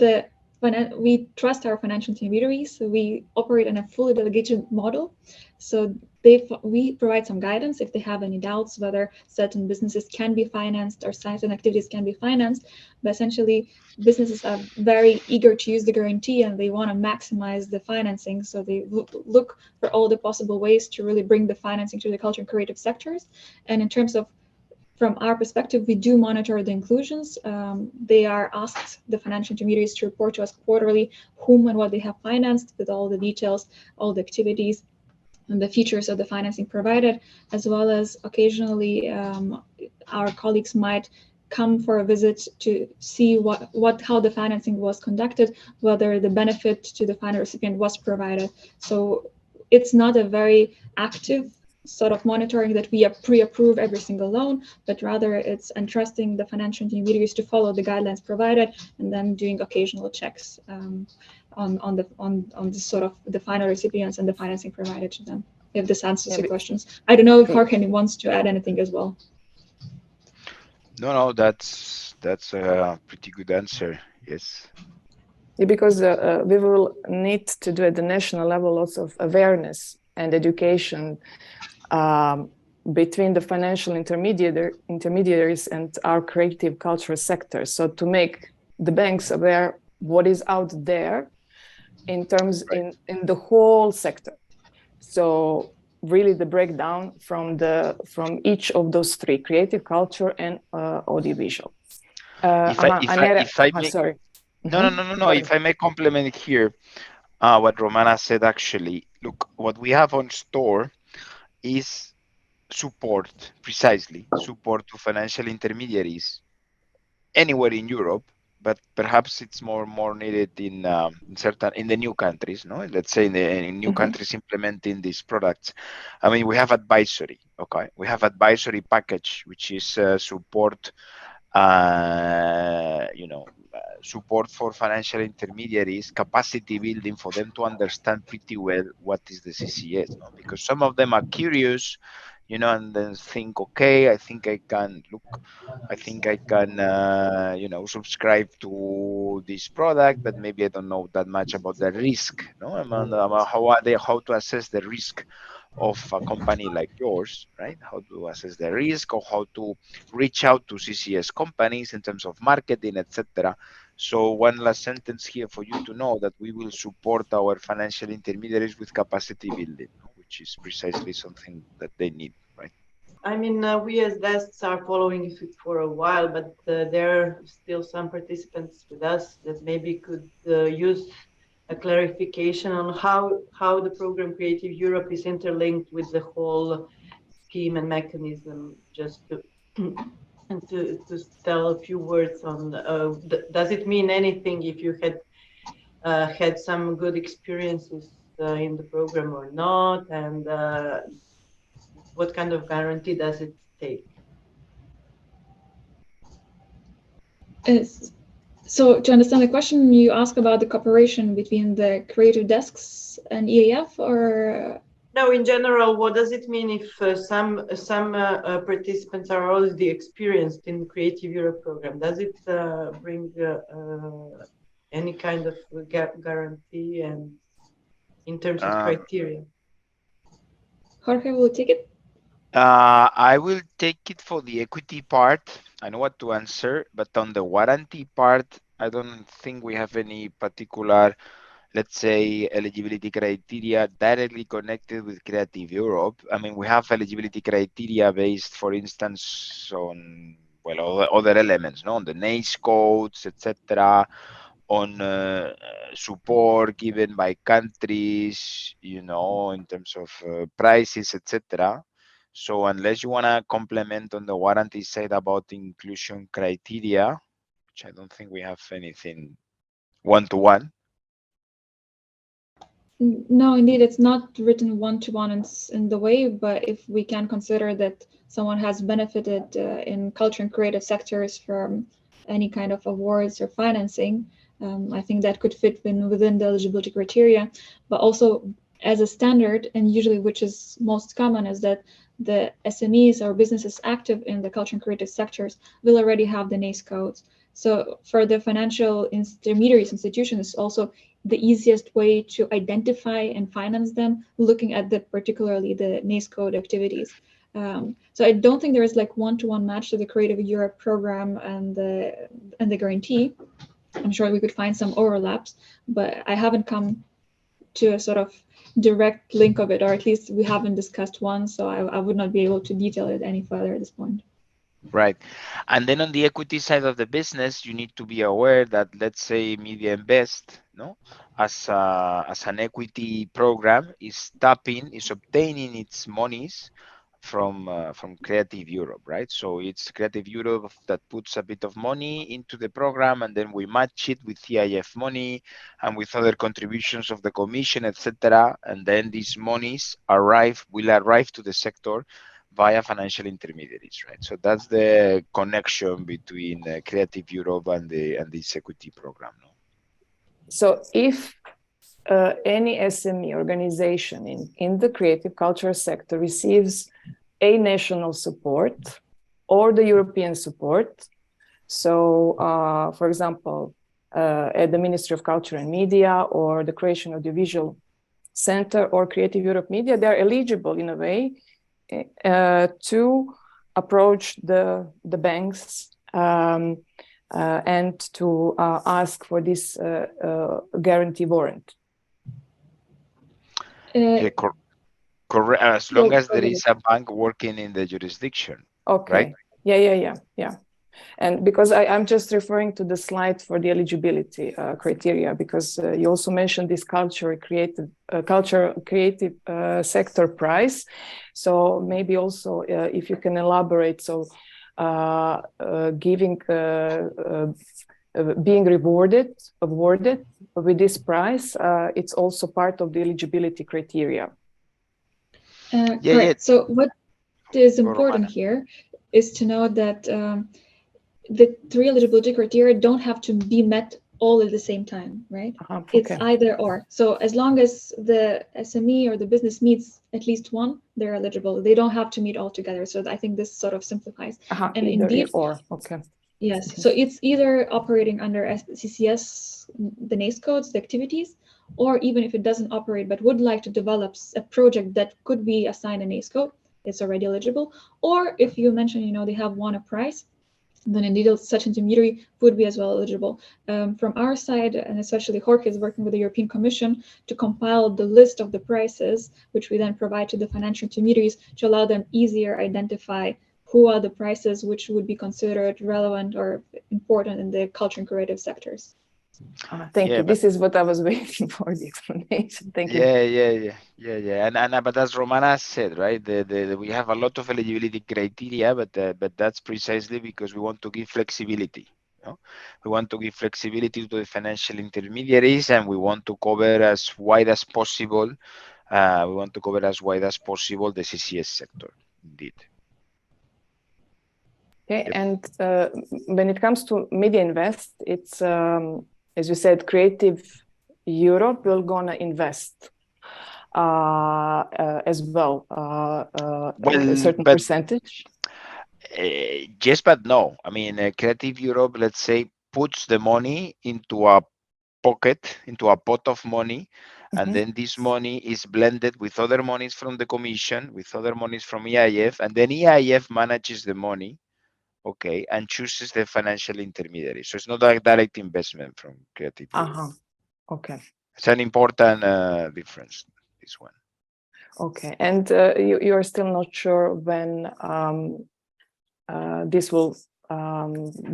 we trust our financial intermediaries. So we operate in a fully delegated model. So we provide some guidance if they have any doubts whether certain businesses can be financed or certain activities can be financed. But essentially, businesses are very eager to use the guarantee and they want to maximize the financing. So they look for all the possible ways to really bring the financing to the culture and creative sectors. And in terms of, from our perspective, we do monitor the inclusions. They are asked, the financial intermediaries, to report to us quarterly whom and what they have financed with all the details, all the activities, and the features of the financing provided, as well as occasionally our colleagues might come for a visit to see how the financing was conducted, whether the benefit to the final recipient was provided. So it's not a very active sort of monitoring that we pre-approve every single loan, but rather it's entrusting the financial intermediaries to follow the guidelines provided and then doing occasional checks on the sort of the final recipients and the financing provided to them. If this answers your questions. I don't know if Jorge wants to add anything as well. No, that's a pretty good answer. Yes. Yeah, because we will need to do at the national level lots of awareness and education between the financial intermediaries and our creative cultural sector. So to make the banks aware what is out there in terms in the whole sector. So really the breakdown from each of those three: creative, culture, and audiovisual. Sorry. No. If I may complement here, what Romana said, actually, look, what we have on store is support to financial intermediaries anywhere in Europe, but perhaps it's more needed in the new countries, no? Let's say in new countries implementing these products. I mean, we have advisory, okay? We have advisory package, which is support, support for financial intermediaries, capacity building for them to understand pretty well what is the CCS, no? Because some of them are curious, and then think, okay, I think I can subscribe to this product, but maybe I don't know that much about the risk, no? About how to assess the risk of a company like yours, right? How to assess the risk, or how to reach out to CCS companies in terms of marketing, etc. So one last sentence here for you to know that we will support our financial intermediaries with capacity building, which is precisely something that they need, right? I mean, we as desks are following it for a while, but there are still some participants with us that maybe could use a clarification on how the program Creative Europe is interlinked with the whole scheme and mechanism, just to tell a few words on does it mean anything if you had some good experiences in the program or not, and what kind of guarantee does it take? So to understand the question, you ask about the cooperation between the creative desks and EAF, or? No, in general, what does it mean if some participants are already experienced in the Creative Europe program? Does it bring any kind of guarantee and in terms of criteria? Jorge will take it. I will take it for the equity part. I know what to answer, but on the warranty part, I don't think we have any particular, let's say, eligibility criteria directly connected with Creative Europe. I mean, we have eligibility criteria based, for instance, on, well, other elements, no, on the NACE codes, etc., on support given by countries, you know, in terms of prices, etc. So unless you want to complement on the warranty side about inclusion criteria, which I don't think we have anything one-to-one. No, indeed, it's not written one-to-one in the way, but if we can consider that someone has benefited in culture and creative sectors from any kind of awards or financing, I think that could fit within the eligibility criteria. But also as a standard, and usually which is most common, is that the SMEs or businesses active in the culture and creative sectors will already have the NACE codes. So for the financial intermediaries, institutions, also the easiest way to identify and finance them, looking at particularly the NACE code activities. So I don't think there is like one-to-one match to the Creative Europe program and the guarantee. I'm sure we could find some overlaps, but I haven't come to a sort of direct link of it, or at least we haven't discussed one, so I would not be able to detail it any further at this point. Right. And then on the equity side of the business, you need to be aware that, let's say, Media Invest, no, as an equity program is obtaining its monies from Creative Europe, right? So it's Creative Europe that puts a bit of money into the program, and then we match it with EIF money and with other contributions of the commission, etc. And then these monies will arrive to the sector via financial intermediaries, right? So that's the connection between Creative Europe and this equity program. No? So if any SME organization in the creative culture sector receives a national support or the European support, so for example, at the Ministry of Culture and Media or the Croatian Audiovisual Center or Creative Europe Media, they're eligible in a way to approach the banks and to ask for this guarantee warrant. Yeah, correct. As long as there is a bank working in the jurisdiction. Okay. Right? Yeah. And because I'm just referring to the slide for the eligibility criteria, because you also mentioned this creative sector price. So maybe also if you can elaborate, so being awarded with this price, it's also part of the eligibility criteria. Correct. So what is important here is to know that the three eligibility criteria don't have to be met all at the same time, right? Okay. It's either or. So as long as the SME or the business meets at least one, they're eligible. They don't have to meet all together. So I think this sort of simplifies. And indeed, or okay. Yes. So it's either operating under CCS, the NACE codes, the activities, or even if it doesn't operate but would like to develop a project that could be assigned a NACE code, it's already eligible. Or if you mentioned, they have won a prize, then indeed such intermediary would be as well eligible. From our side, and especially Jorge is working with the European Commission to compile the list of the prices, which we then provide to the financial intermediaries to allow them easier identify who are the prices which would be considered relevant or important in the culture and creative sectors. Thank you. This is what I was waiting for, the explanation. Thank you. Yeah. And but as Romana said, right, we have a lot of eligibility criteria, but that's precisely because we want to give flexibility. We want to give flexibility to the financial intermediaries, and we want to cover as wide as possible. We want to cover as wide as possible the CCS sector, indeed. Okay, and when it comes to Media Invest, it's as you said, Creative Europe will gonna invest as well, a certain percentage. Yes, but no. I mean, Creative Europe, let's say, puts the money into a pot of money, And then this money is blended with other monies from the commission, with other monies from EIF, and then EIF manages the money, okay, and chooses the financial intermediary. So it's not a direct investment from Creative Europe. Okay. It's an important difference, this one. Okay, and you're still not sure when this will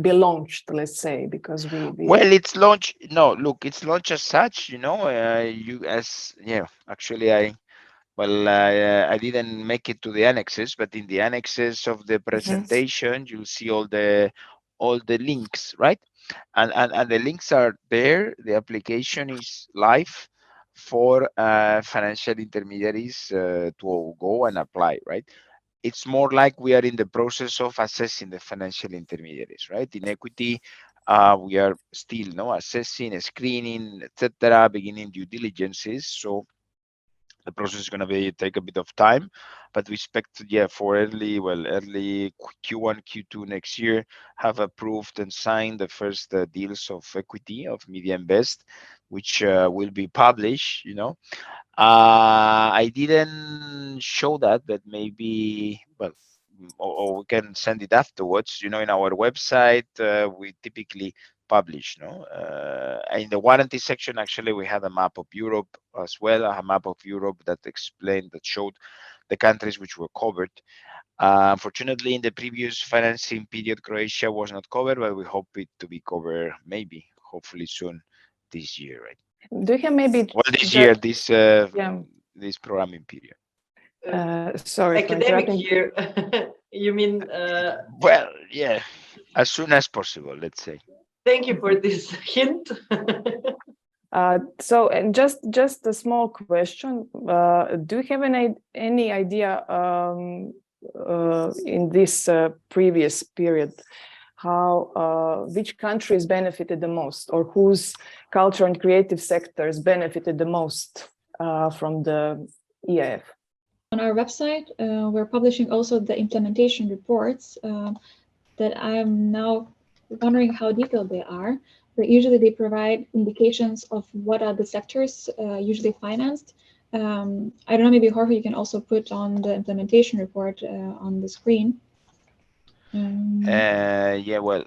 be launched, let's say, because we well, it's launched. No, look, it's launched as such. Actually, I didn't make it to the annexes, but in the annexes of the presentation, you'll see all the links, right? And the links are there. The application is live for financial intermediaries to go and apply, right? It's more like we are in the process of assessing the financial intermediaries, right? In equity, we are still assessing, screening, etc., beginning due diligences. So the process is going to take a bit of time, but we expect, for early Q1, Q2 next year, have approved and signed the first deals of equity of Media Invest, which will be published. I didn't show that, but maybe, or we can send it afterwards. In our website, we typically publish, in the warranty section, actually, we had a map of Europe as well, a map of Europe that showed the countries which were covered. Unfortunately, in the previous financing period, Croatia was not covered, but we hope it to be covered, maybe, hopefully soon this year, right? Do you have maybe this programming period? Sorry, academic year. You mean? Well, yeah, as soon as possible, let's say. Thank you for this hint. So, and just a small question: do you have any idea in this previous period how which countries benefited the most, or whose culture and creative sectors benefited the most from the EIF? On our website, we're publishing also the implementation reports that I'm now wondering how detailed they are. But usually they provide indications of what are the sectors usually financed. I don't know, maybe Jorge, you can also put on the implementation report on the screen. Well,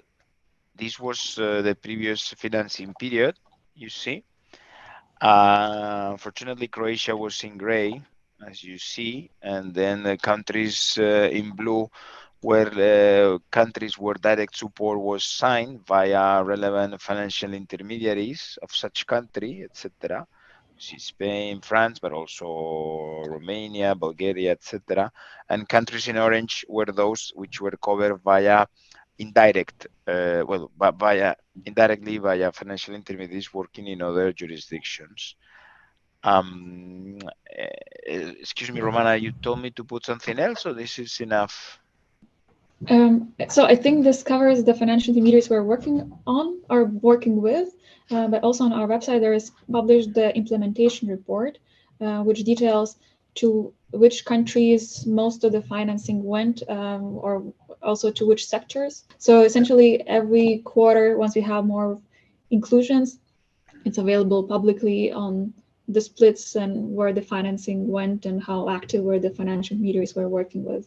this was the previous financing period, you see. Unfortunately, Croatia was in gray, as you see, and then the countries in blue were countries where direct support was signed via relevant financial intermediaries of such country, etc. You see Spain, France, but also Romania, Bulgaria, etc. And countries in orange were those which were covered via indirectly via financial intermediaries working in other jurisdictions. Excuse me, Romana, you told me to put something else, so this is enough? So I think this covers the financial intermediaries we're working on or working with, but also on our website there is published the implementation report, which details to which countries most of the financing went, or also to which sectors. So essentially every quarter, once we have more inclusions, it's available publicly on the splits and where the financing went and how active were the financial intermediaries we're working with.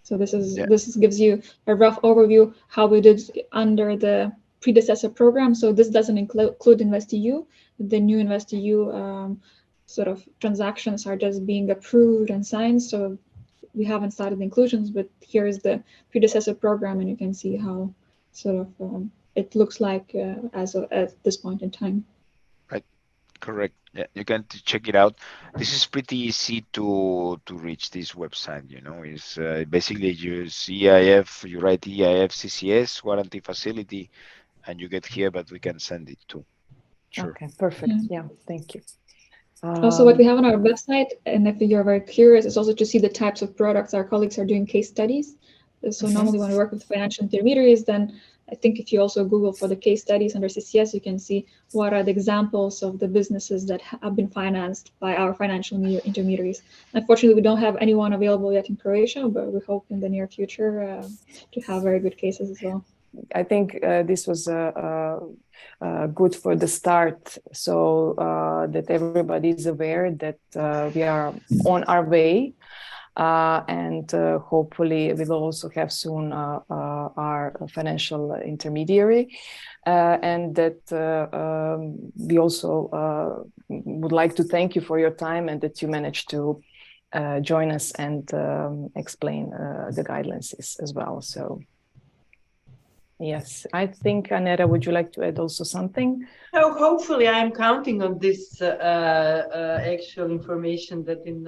So this gives you a rough overview how we did under the predecessor program. So this doesn't include InvestEU. The new InvestEU sort of transactions are just being approved and signed. So we haven't started the inclusions, but here is the predecessor program, and you can see how sort of it looks like at this point in time. Right, correct. Yeah, you can check it out. This is pretty easy to reach this website. It's basically you see EIF, you write EIF CCS warranty facility, and you get here, but we can send it too. Sure. Okay, perfect. Yeah, thank you. Also, what we have on our website, and if you're very curious, is also to see the types of products our colleagues are doing case studies. So normally when we work with financial intermediaries, then I think if you also Google for the case studies under CCS, you can see what are the examples of the businesses that have been financed by our financial intermediaries. Unfortunately, we don't have anyone available yet in Croatia, but we hope in the near future to have very good cases as well. I think this was good for the start, so that everybody is aware that we are on our way, and hopefully we will also have soon our financial intermediary, and that we also would like to thank you for your time and that you managed to join us and explain the guidelines as well. So yes, I think, Anera, would you like to add also something? No, hopefully I'm counting on this actual information that in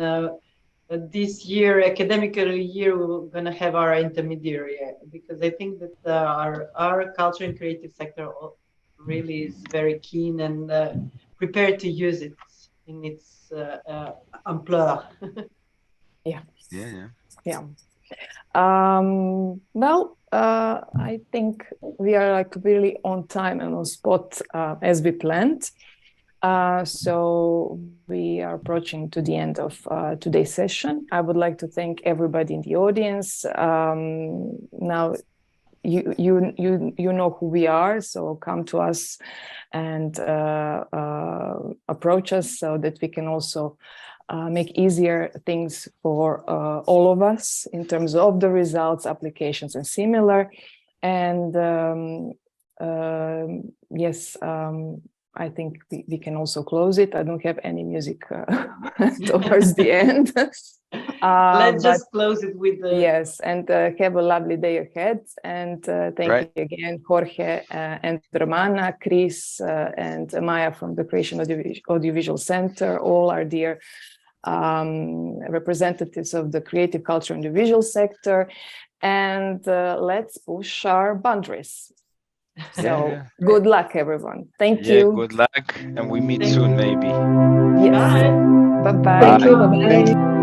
this year, academic year, we're going to have our intermediary, because I think that our culture and creative sector really is very keen and prepared to use it in its ampleur. Yeah. Well, I think we are like really on time and on spot as we planned. So we are approaching to the end of today's session. I would like to thank everybody in the audience. Now you know who we are, so come to us and approach us so that we can also make easier things for all of us in terms of the results, applications, and similar. And yes, I think we can also close it. I don't have any music towards the end. Let's just close it with the... Yes, and have a lovely day ahead. And thank you again, Jorge and Romana, Chris and Maya from the Croatian Audiovisual Center, all our dear representatives of the creative, culture, and the visual sector. And let's push our boundaries. So good luck, everyone. Thank you. Good luck, and we meet soon, maybe. Yes. Bye. Bye-bye. Thank you. Bye-bye.